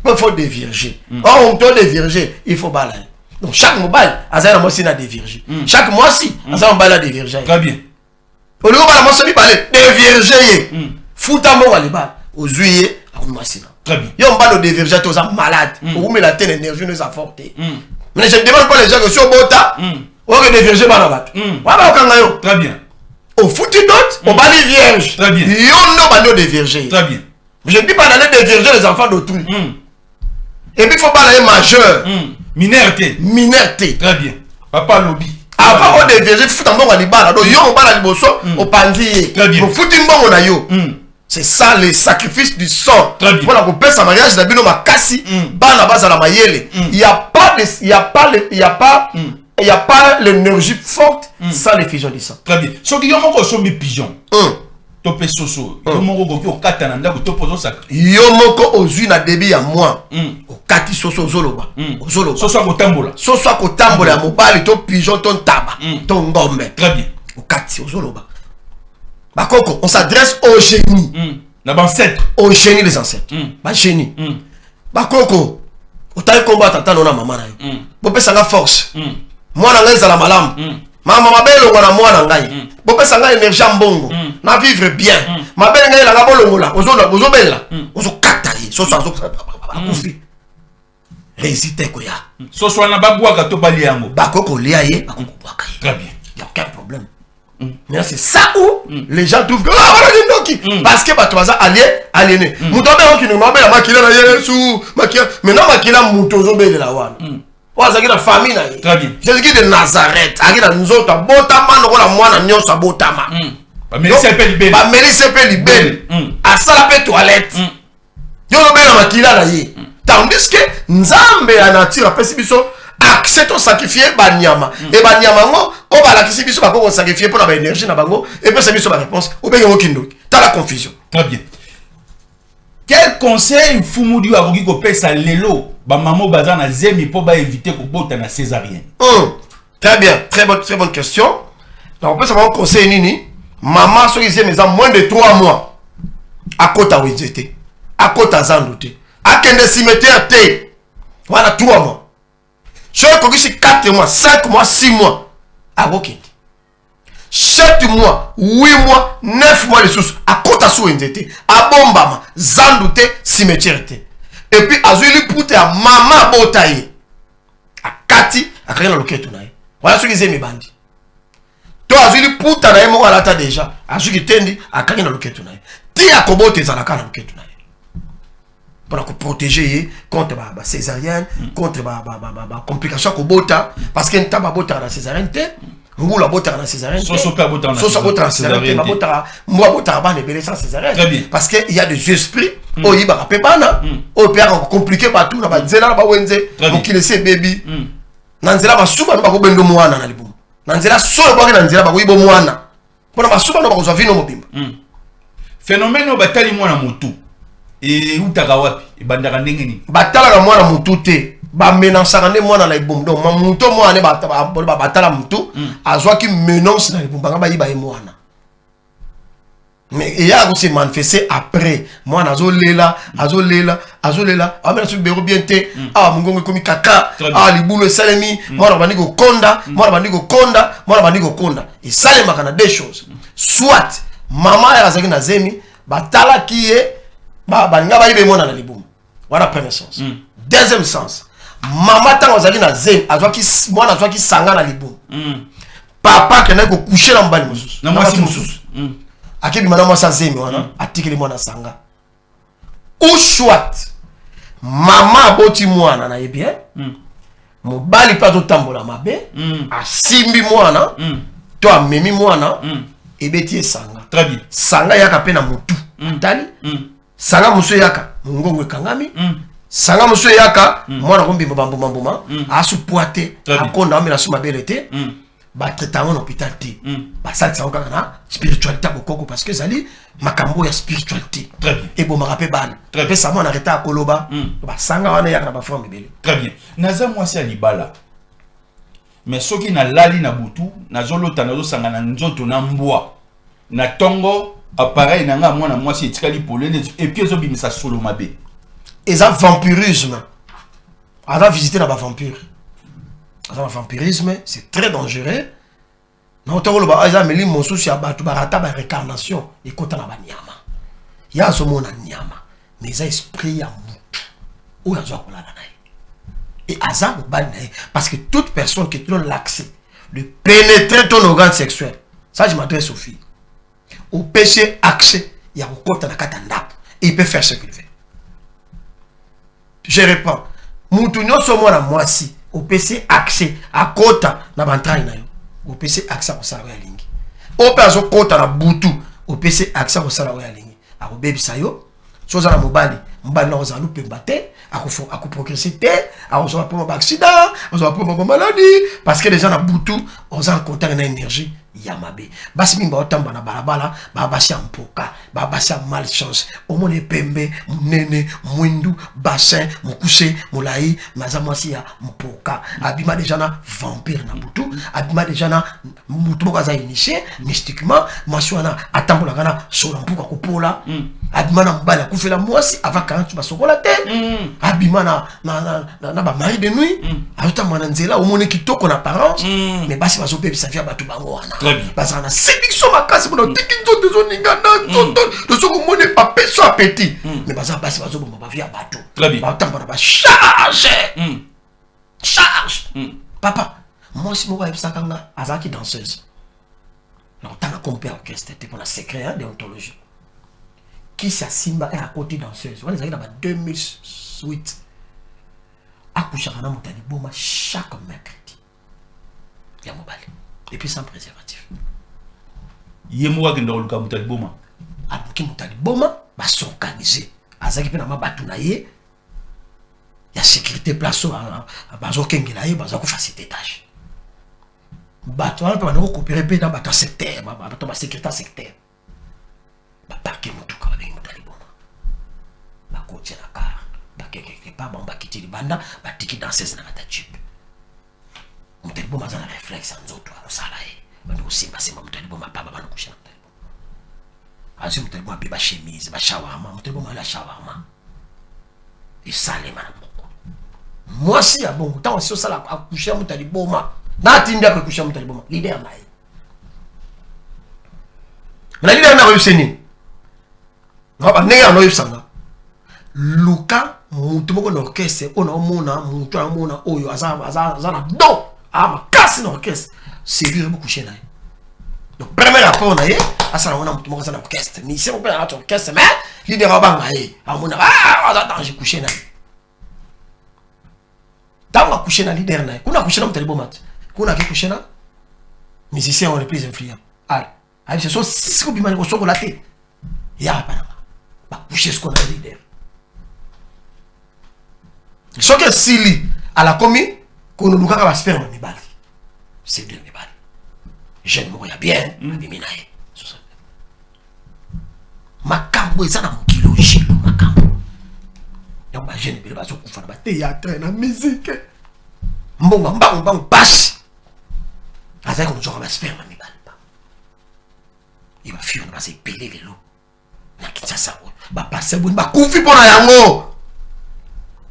Il faut dévierger. Or, on peut dévierger, il faut balayer. Donc, chaque mobile, azana mosi na dévierger. Chaque mois si, azana mobile dévierger. Très bien. Au lieu de mosi balé, dévierger. Fouta mo waliba, au juillet, à un masina. Très bien. Yo mbalo dévierger, tu es malade. Ou met la telle énergie, nous a forté. Mais je ne demande pas les gens que si on bota, on va dévierger banabat. Voilà, on très bien. Au foutu d'autres, on va les vierges. Très bien. Yo no bano dévierger. Très bien. Je ne dis pas d'aller dévierger les enfants d'autrui. Et puis il faut pas aller majeur. Minerté. Minerté. Très bien. Papa lobby. Avant on dévierger, faut t'en aller bala. Donc yo on va la liboso, au panzi. Très bien. Au foutu mbongo na yo. C'est ça le sacrifice du sang. Très bien. Pour la couper sa mariage d'abino makasi, bana basa la mayele. Il y a pas l'énergie forte sans l'effusion du sang. Très bien. Ce qui y a encore sur mes pigeons. Topé soso. Yo moko goki o katananda ko topozo sak. Yo moko ozui na debi ya moi. O kati soso zoloba. Ozoloba. Soso kotambola. Soso kotambola ya mobali to pigeon ton taba. Ton ngombe. Très bien. O kati ozoloba. Bakoko, on s'adresse aux génies. L'ancêtre. Aux génies des ancêtres. Ba génie. Bakoko, otaye combattre tata na mama na yo. Bopesa nga force. Mwana ngai za la malamu. Mama mabelo ngwana mwana ngai. Bopesa nga énergie mbongo. Na vivre bien. Mabelo ngai la bolongola. Ozobela. Ozokata yi. Soso akufi. réussite koya so so na babwaka to bali yango bakoko lia ye bakoko ye très bien il y a aucun problème mais c'est ça où les gens trouvent que parce que batoza aliéné mutobe qui nous mabela makila na Yesu makila maintenant makila mutozo bele la wana waza kila famille na ye très bien Jésus qui de Nazareth akila nzoto botama ndokola mwana nyonso botama ba melise pe libele asala pe toilette yo bela makila na ye tandis que nzambe anatira pesi biso accès to sacrifier banyama et banyama ngo o bala kisi biso bako sacrifier pour la énergie na bango et puis c'est biso ba réponse ou bien okindo ta la confusion. Très bien. Quel conseil Fumudi akoki ko pesa lelo ba maman baza na zemi pour ba éviter ko bota na césarienne? Très bien, très bonne question. Donc on peut savoir conseil nini maman so ils aiment moins de 3 mois à kota wezete à kota zandoute à kende cimetière te voilà 3 mois. Je suis 4 mois, 5 mois, 6 mois. À Wokindi. 7 mois, 8 mois, 9 mois les sous. À Kota Souendete. À Bombama. Zandoute, cimetière. Et puis, à Zuli Poute, à Mama Botaye. À Kati, à Karina Loketunaye. Voilà ce qu'ils aiment, bandi. Toi, à Zuli Poute, à Naïmo, à l'ata déjà. À Zuli Tendi, à Karina Loketunaye. Ti à Kobote, à la Karina Loketunaye. Pour protéger contre la césarienne, contre la complication que bota parce que n'ta bota la césarienne te, ou la bota la césarienne. Soso ka bota la césarienne, bota moi bota ba ne belé sans césarienne. Parce que il y a des esprits au yiba pepana, au père compliqué partout na ba zela ba wenze, donc il essaie baby. Nanzela ba suba ba ko bendo mwana na libumu. Nanzela so ba na nzela ba ko yibo mwana. Pona ba suba no ba ko zwa vino mobimba. Phénomène o batali mwana mutu. Et où t'as wapi et bandara ndengeni batala na mwana mutu te ba menansaka nde mwana na ibom donc mutu mwana batala mutu azwa ki menace na ibom banga ba yiba mwana mais il y a aussi manifesté après mwana azolela amena su bero bien te mungongo komi kaka libulo salemi mwana bandi ko konda mwana bandi ko konda et salema kana deux choses soit maman ya azaki na zemi batala ki e baninga bayibe mwana na libumu wana premier sens deuxième sens mama tango azali na zem azwaki mwana azwaki sanga na libumu papa kena ko coucher na mbali mususu na mwasi mususu akebi mana mwasa zemi wana atikeli mwana sanga ou soit mama aboti mwana na yebien mobali pa to tambola mabe asimbi mwana to amemi mwana ebeti sanga très bien sanga yaka pe na mutu tali sanga muso yaka mungongo ekangami sanga muso yaka mwana kombi mbamba asu poate akonda amela su mabele te ba traitement en hôpital te ba salsa okanga na spiritualité bokoko parce que zali makambo ya spiritualité et bon ma rappelle ban pe sa mwana arrêta koloba ba sanga wana yaka na ba forme bele très bien naza mwasi alibala mais soki na lali na butu nazolota nazosanga na nzoto na mbwa na tongo appareil nanga mwana mwasi etikali polene et puis ezobimisa solo mabe eza vampirisme ada visiter na ba vampire ada ba vampirisme c'est très dangereux na otolo ba eza meli mosusu ya batu barata ba réincarnation ekota na ba nyama ya somona nyama mais eza esprit ya mutu ou azwa kolala na et azam bane parce que toute personne qui a l'accès de pénétrer ton organe sexuel ça je m'adresse aux filles au péché accès il y a encore dans la katandap et il peut faire ce qu'il veut je réponds mutunyo somo na mwasi au péché accès à kota na bantrai na yo au péché accès au sala ya lingi au péché kota na butu au péché accès au sala ya lingi a bebi sayo soza na mobali mbali na ozalu pembate ako progresser te azo pas un accident azo pas une maladie parce que les gens na butu oza en contact na énergie yamabe basi mimba otamba na balabala babasi mpoka babasi malchance omone pembe munene mwindu bassin mukuse mulai maza mwasi ya mpoka abima déjà na vampire na butu abima déjà na mutu bokaza initié mystiquement maswana atambola kana sola mpuka kopola abima na mbala kufela mwasi avant 40 basokola te abima na ba mari de nuit aota mwana nzela omone kitoko na apparence mais basi bazo bebisa via batu bango wana Très bien. Parce qu'on a séduction ma casse pour nous tikinzo de zone ngana de ce qu'on monnaie pas peso appétit. Mais parce que passe bazo bon ba via bateau. Très bien. Ba temps ba charge. Charge. Papa, moi si moi ça kanga azaki danseuse. Non, tant que compère orchestre, c'était pour la secret déontologie. Qui s'assimba est à côté danseuse. On les a eu dans 2008. Accoucher à Moutali Boma chaque mercredi. Il y a mobile. Et puis sans préservatif. Yemoua qui n'a pas Moutali Boma. Abouki Moutali Boma va s'organiser. Azaki pe na ma batunaye. Il y a sécurité place à Bazo Kengelaye, Bazo facilité tâche. Bato on peut nous coopérer dans bato secteur, bato sécurité secteur. Ba parquer mutuka avec Moutali Boma. Ba coach na car. Quelque part, bon, quitter les bandes, tiki danseuse dans la chip. On te dit, bon, un réflexe, en autres, au salaire. On aussi, parce que on te dit, bon, ma papa va nous coucher. On te dit, bon, ma chemise, ma shawarma, on te dit, bon, la shawarma. Et ça, les man, moi, si, bon, tant que ça, à coucher, on te dit, bon, ma, n'a pas de coucher, on te dit, bon, leader, là. Mais la leader, n'a pas réussi, ni. Non, pas n'est pas réussi, non. Luka mutu moko na orchestre on a mona mutu a mona oyo azana don ama kasi na orchestre c'est lui beaucoup coucher nae donc premier rapport nae asana mona mutu moko na orchestre ni c'est pas na orchestre mais leader abanga amona attends j'ai couché nae tanga coucher na leader nae kuna coucher na mutali bomat kuna ki coucher na musicien on les plus influents allez ce sont six ko bimani ko sokolaté ya pas ba coucher ce qu'on a leader. Ce que Sili à la commis, qu'on nous a fait un mibali. C'est deux mibali. Jeune mourir bien, biminaye. Makambo est ça dans mon kilo, chilo, makambo. Donc, ma jeune, il va se coucher dans le théâtre, dans la musique. Mbong, passe. Avec on nous a fait un mibali. Il va fuir, on va se péler les lots. Na Kinshasa, va passer, va couper pour la yango.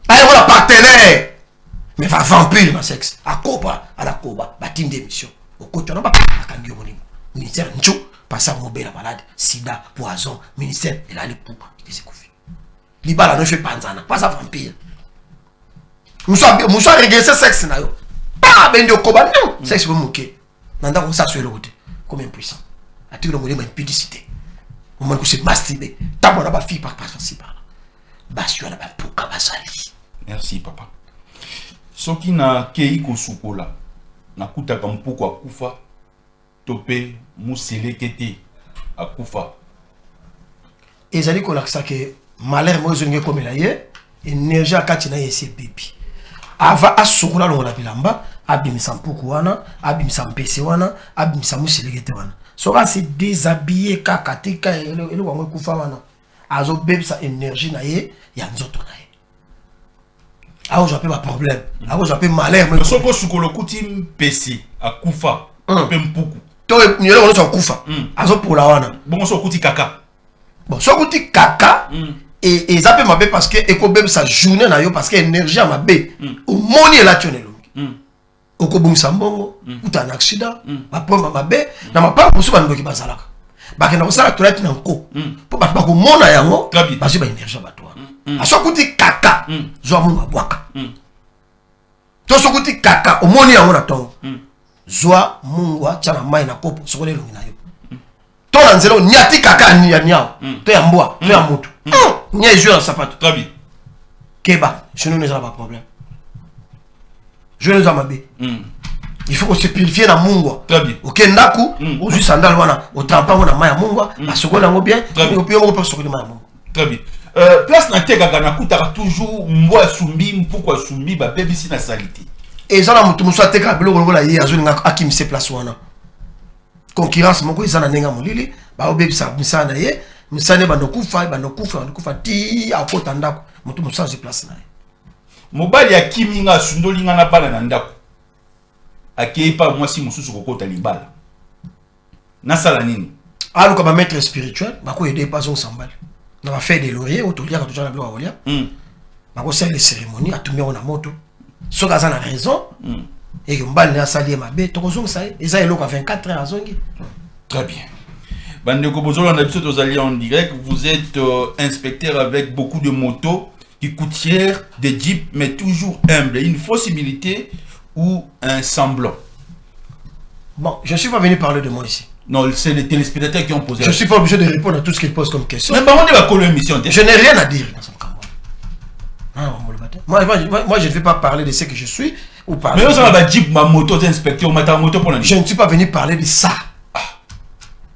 Aïe, voilà, partenaire. Mais va vampire, ma sexe. À Koba, à la Koba, team d'émission. Au côté, on a pas de ministère, Ncho, passe à Mobé, la malade, sida, poison, ministère, et là, les poux, il s'est couffé. Libala ne fait pas de pas à vampire. Moussa régressé sexe, na yo. Pas ben de Koba, non, sexe, vous moquez. Nanda, on s'assurer le côté. Comme impuissant. À tout le monde, il y a une publicité. On m'a couché masturbé. T'as mon fille par par-ci, par-là. Basio, on a pas pour Kabasali. Merci papa. Soki na kei kosukola na kutaka mpoko akufa topé muselekete akufa. Ezali ko laksa ke malheur mo zonge comme la ye énergie akati na yesi baby. Ava asukola longola bilamba abimisa mpoko wana abimisa mpese wana abimisa muselekete wana. Soka se déshabiller kakatika ele wango kufa wana. Azo bebisa énergie na ye ya nzoto na ye. Ah, j'appelle ma problème. Ah, j'appelle malheur. Mais ce que sukolo kuti mpesi akufa pe mpuku. To ni le on kufa. Azo pour la wana. Bon so kuti kaka. Bon, so kuti kaka et ça peut m'abe parce que eko beb sa journée na yo parce que énergie à m'abe. Au moni la tionelo. Oko bumisa mbongo, uta un accident, ba pomba mabe, na mapa musu ba ndoki bazalaka. Ba kena osala toilette na nko. Po ba ko mona yango, ba si ba énergie ba toi. Aso kuti kaka, zo amu mabwaka. To so kuti kaka, omoni yango na tongo. Zoa mungwa tshana mai na kopo sokole lungi na yo. To na nzelo nyati kaka ni ya nyao. To ya mbwa, to ya mutu. Nya ejo na sapato. Très bien. Keba, je ne n'ai pas de problème. Je ne sais pas. Il faut qu'on se purifie dans mungwa. Très bien. Ok, ndaku, ou juste sandal wana, au trempa wana maya mungwa, à sokole yango bien, et puis on peut sokole maya mungwa. Très bien. Place na teka na kutaka toujours mbwa sumbi mpoko sumbi ba bebisi na salite. Et ça na mutu musu ateka biloko la ye azolinga akimse place wana. Concurrence moko izana nenga molili, ba obebisa misana ye, misane bandokufa ti akota ndako, mutu musu azo place na ye. Mobali ya kiminga sundolinga na bala na ndako. Akei pa mwasi mususu kokota libala. Nasala nini? Aluka ba maître spirituel, ba ko aider pas on sambal. On va faire des lauriers, autolia ka tujana bilo olia. Ba ko faire les cérémonies, atumia na moto. Soka za na raison. et que mbali na sali ma bé to kozong ça et ça eloko 24 heures azongi. Très bien. Bandeko Bozolo, on a besoin aux alliés en direct. Vous êtes inspecteur avec beaucoup de motos qui coûtent cher, des jeeps, mais toujours humbles. Une fausse humilité ou un semblant. Bon, je ne suis pas venu parler de moi ici. Non, c'est les téléspectateurs qui ont posé. Je ne suis pas obligé de répondre à tout ce qu'ils posent comme question. Mais on est à l'émission. Je n'ai rien à dire. Moi, je ne vais pas parler de ce que je suis ou parler. Mais vous avez jeep, ma moto, inspecteur, ma moto pour la nuit. Je ne suis pas venu parler de ça.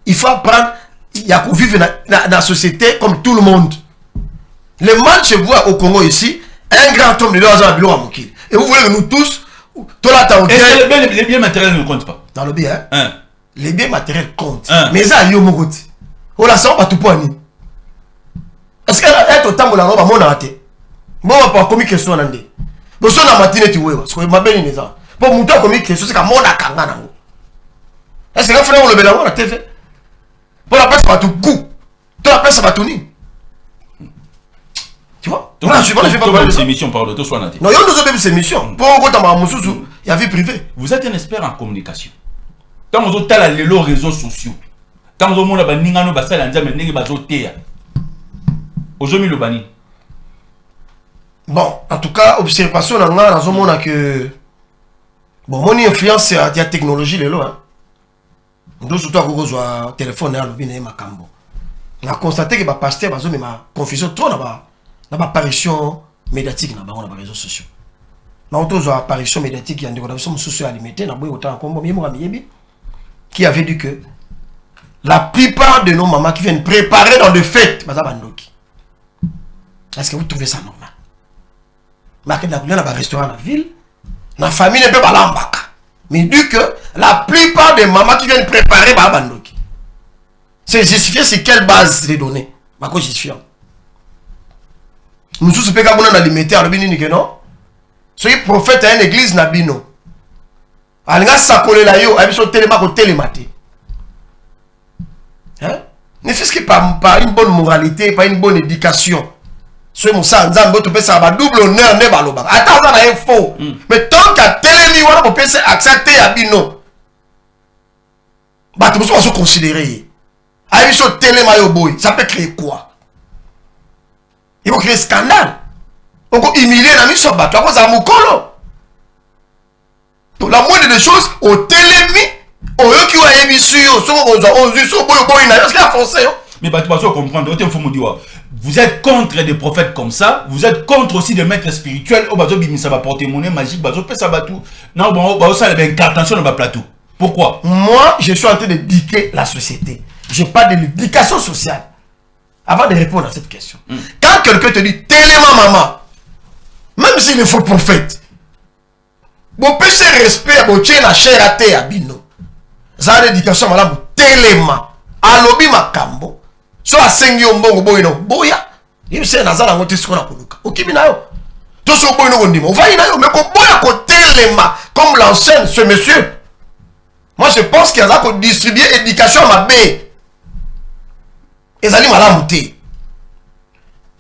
Il faut apprendre, il y a qu'on vivre dans la société comme tout le monde. Le mal se voit au Congo ici, un grand homme de l'Oise à Bilo à Moukil. Et vous voulez que nous tous, tout la temps, les biens matériels ne comptent pas. Dans le bien, hein? Les biens matériels comptent. Mais ça, il y a un côté. On la sent pas tout point. Est-ce qu'elle est au temps où la robe a mon raté? Bon, on va pas commis question en andé. Bon, si on a matinée, tu vois, parce que ma belle est là. Bon, mon temps commis question, c'est qu'à mon akanga. Est-ce que là, il faut le bélanger la TV? Pour la place, ça va tout coup. Pour la place, ça va tout ni. Tu vois? Donc, je ne vais pas parler de ces missions par le tout soit naté. Non, il y a deux autres émissions. Pour on compte à Moussou, il y a vie privée. Vous êtes un expert en communication. Quand vous avez les réseaux sociaux, quand vous avez les réseaux sociaux, aujourd'hui, le bani. Bon, en tout cas, observation, on a que. Bon, mon influence, il y a la technologie, les lois. Donc, surtout à cause du téléphone, on a constaté que les pasteurs ont une confusion trop dans l'apparition médiatique dans les réseaux sociaux. Dans l'apparition médiatique, il y a des relations sociales limitées, qui avait dit que la plupart de nos mamans qui viennent préparer dans des fêtes, est-ce que vous trouvez ça normal? Il y a un restaurant dans la ville, la famille ne peut pas l'embarquer. Mais il dit que la plupart des mamans qui viennent préparer, c'est justifié sur quelle base les données? C'est justifiant. Nous tous, on a limité à l'obéni, non? Soyez prophète à une église, Nabino. Alinga sakole la yo, abiso téléma ko télématé. Hein? Ne fais-ce que par une bonne moralité, par une bonne éducation. Soyez mon sang, nzambe to pesa ba double honneur ne baloba. Attends, ça na faux. Mais tant qu'à télémi wana ko pesa accepter abino. Ba to so pas considérer. Abiso téléma yo boy, ça peut créer quoi? Il va créer scandale. On peut humilier la mission bato à cause de mukolo. La moindre des choses, au télémi, au qui a émission, mais tu vas comprendre, vous êtes contre des prophètes comme ça, vous êtes contre aussi des maîtres spirituels, ça va porter monnaie magique, ça va tout. Non, ça va une attention dans le plateau. Pourquoi? Moi, je suis en train d'éduquer la société. Je parle de l'éducation sociale. Avant de répondre à cette question, quand quelqu'un te dit téléma maman, même s'il est faux prophète, bon péché respect à botcher la chair à terre à bino. Ça l'éducation madame téléma. Alobi makambo. So a sengi ombongo boyno. Boya. Il sait nazala ngote sikona kuluka. Okibina yo. To so boyno gondimo. Va ina yo mais ko boya ko téléma comme l'enseigne ce monsieur. Moi je pense qu'il y a ça qu'on distribue éducation à ma bé. Ezali malamu te.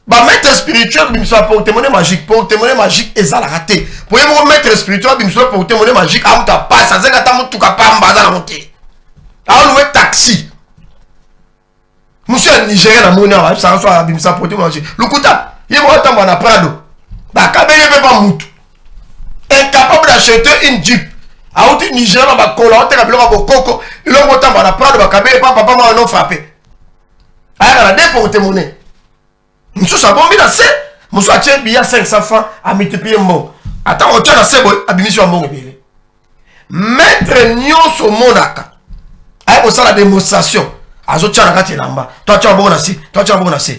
Bah maître spirituel bim soit pour témoigner magique et ça la raté pour un maître spirituel bim soit pour témoigner magique a muta pas ça zenga ta mutu ka pa mbaza la monter a louer taxi monsieur Nigérien na mona ça soit bim soit pour témoigner magique lukuta il mo tamba na Prado ba kabele pe pas mutu incapable d'acheter une Jeep a outi Nigérien ba kola on te ka biloko bokoko il mo tamba na Prado ba kabele pas papa ma non frappé a la dé pour témoigner. Monsieur Sabombi na se, monsieur a tient bien 500 francs à multiplier mon. Attends, on tient na se boy, à bimission mon rebelle. Maître Nyonso Monaka. Aïe, on sent la démonstration. Azo tient na kati lamba. Toi tu as bon na se, toi tu as bon na se.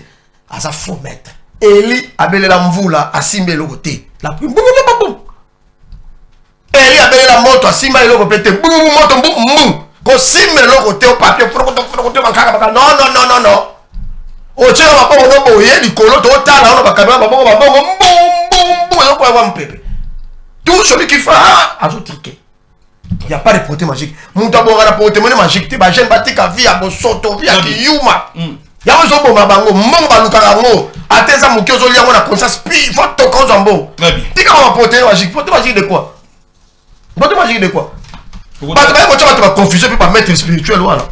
Asa faux maître. Eli abele la mvula asimbe le côté. La boum boum boum. Eli abele la moto asimba le côté. Boum boum moto boum boum. Ko simbe le côté au papier. Non. O tchela ba bongo no boye likolo to tala on ba kamera ba bongo mbou. Tout celui qui fait ajoute triqué. Il n'y a pas de proté magique. Mon d'abord la proté magique te ba jeune batika via bosoto via yuma. Ya ozo bo mabango mbomba lukarango ateza mukiozo liango na conscience pi faut to kozambo. Très bien. Tika ma proté magique de quoi? Bato magique de quoi? Bato va confusion puis pas maître spirituel voilà.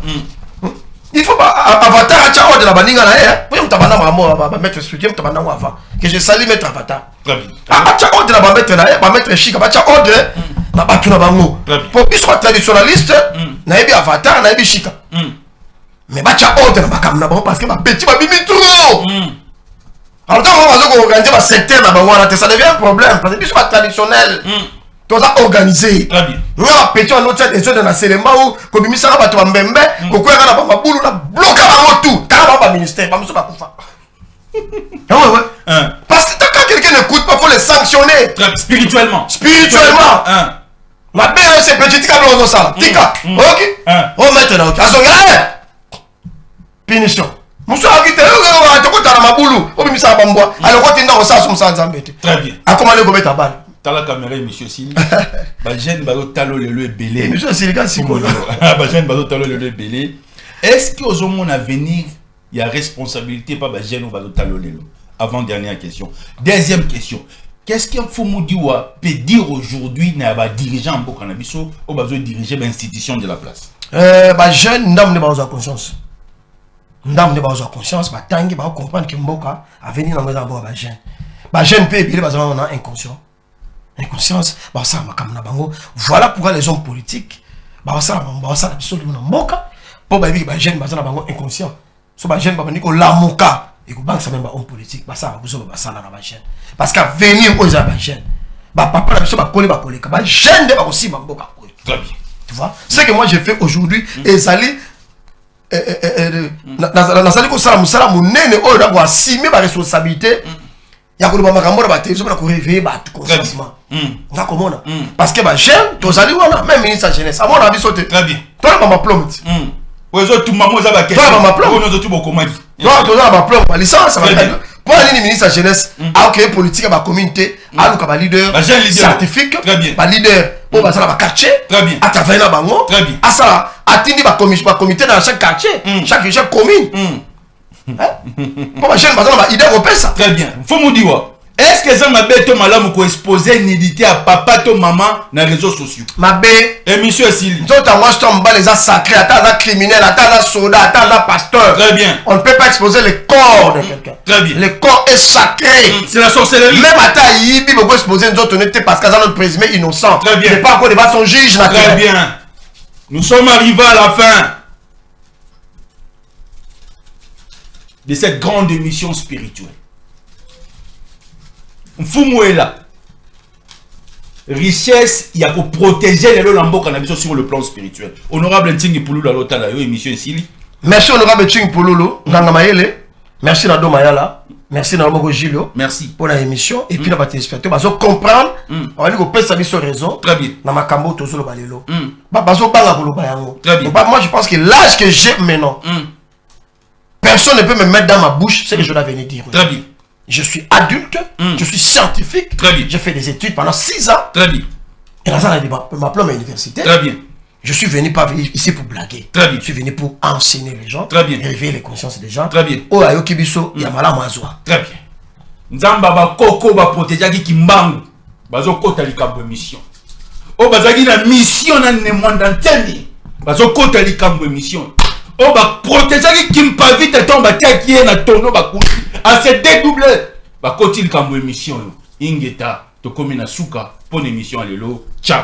Il faut pas avatar à tchao de la baninga na eh. Pour me tabana mamo ba maître spirituel tabana wa avant. Que je salue maître avatar. Très bien. À tchao de la ba maître na eh, ba maître chic ba tchao de na batu na bango. Pour ils sont traditionnalistes, na ebi avatar na ebi chika. Mais ba tchao de na ba kam na bango parce que ba petit ba bimi trop. Alors quand on va organiser un secteur, ça devient un problème. Parce que c'est pas traditionnel. Tout ça organisé. Très bien. Nous avons pété un autre des choses dans la cérémonie où, comme il s'en va à Mbembe, pourquoi il y a un boulot, on a bloqué tout. T'as pas ministère, pas monsieur Bakoufa. Parce que quand quelqu'un n'écoute pas, il faut le sanctionner. Spirituellement. Spirituellement. Ma belle, c'est petit câble dans ça. Tika. Ok. On met là. À son gars. Punition. Monsieur Akite, très bien. A comment le gobe ta balle? T'as la caméra, monsieur Sili. Bajen balo talo le belé. Monsieur Sili, quand c'est quoi? Bajen balo talo le belé. Est-ce qu'au mon avenir, il y a responsabilité pas Bajen ou balo talo le? Avant dernière question. Deuxième question. Qu'est-ce qu'un Fumodiwa peut dire aujourd'hui n'a pas dirigeant en Bokanabiso ou besoin diriger l'institution de la place? Bajen n'am ne pas conscience. Ndam ne bazo conscience ba tangi ba comprendre que mboka a venir dans maison ba jeune. Ba jeune peut bien ba on a inconscient. Inconscience ba ça makam na bango. Voilà pourquoi les hommes politiques ba ça absolument na mboka pour ba ba jeune ba na bango inconscient. So ba jeune ba ndiko la moka et ko bank ça même ba homme politique ba ça ba ça na ba jeune. Parce qu'à venir aux ba jeune. Ba papa na biso ba coller ka ba jeune de ba aussi ba mboka. Très bien. Tu vois? Ce que moi j'ai fait aujourd'hui et aller nazali kosala musala munene oyo na koassumer ba responsabilité ya koloba makambo na batélévision na koréveiller bato conscientement nga komona parce que ba jeune tozali wana même ministre de jeunesse amona biso te très bien tona ba plombe ozo tu maman za ba question ozo tu bokomadi non tozala ba plombe licence ba pour aller ministre de jeunesse a ok politique ba communauté a luka ba leader scientifique ba leader pour ba sala ba quartier à travailler na bango à ça atteindre ba comité dans chaque quartier chaque commune pour ba jeune ba sala ba idée au ça très bien faut me dire est-ce que ça m'a bête malamu ko exposer nudité à papa to maman dans les réseaux sociaux mabe émission Sili d'autres moi je tombe les sacré attends criminel attends soldat attends pasteur très bien on ne peut pas exposer le corps de quelqu'un très bien le corps est sacré c'est la sorcellerie même à yibi beaucoup exposer nous autres honnêteté parce que ça notre présumé innocent très bien n'est pas encore devant son juge très bien nous sommes arrivés à la fin de cette grande émission spirituelle. Fumuela. Richesse, il y a pour protéger les lambeaux cannabis sur le plan spirituel. Honorable Ntingi Pouloulou à l'hôtel, émission Sili. Merci honorable Ntingi Pouloulou, Nganga Mayele. Merci Nado Mayala. Merci Nado Gilio. Merci. Pour l'émission. Et puis, on va téléspectateurs. Parce que comprendre, on va dire qu'on peut savoir sur raison. Très bien. Dans ma cambo, tout sur le balelo. Parce que très bien. Moi, je pense que l'âge que j'ai maintenant, personne ne peut me mettre dans ma bouche ce que je dois venir dire. Très bien. Je suis adulte, je suis scientifique. Très bien. J'ai fait des études pendant 6 ans. Très bien. Et là, ça a ma plombe à l'université. Très bien. Je suis venu pas ici pour blaguer. Très bien. Je suis venu pour enseigner les gens. Très bien. Réveiller les consciences des gens. Très bien. Oh, ayoki biso, yamala mazwa. Très bien. Nzamba ba koko ba protéger ki kimbangu. Bazo kota likambo mission. Oh bazaki na mission na ne mwanda nteni. Bazo kota likambo mission. Oh ba protéger ki kimpa vite tomba teki na tono ba kuti. A se dédoubler. Ba koti likambo mission. Ingeta to komi na suka pour l'émission lelo. Ciao.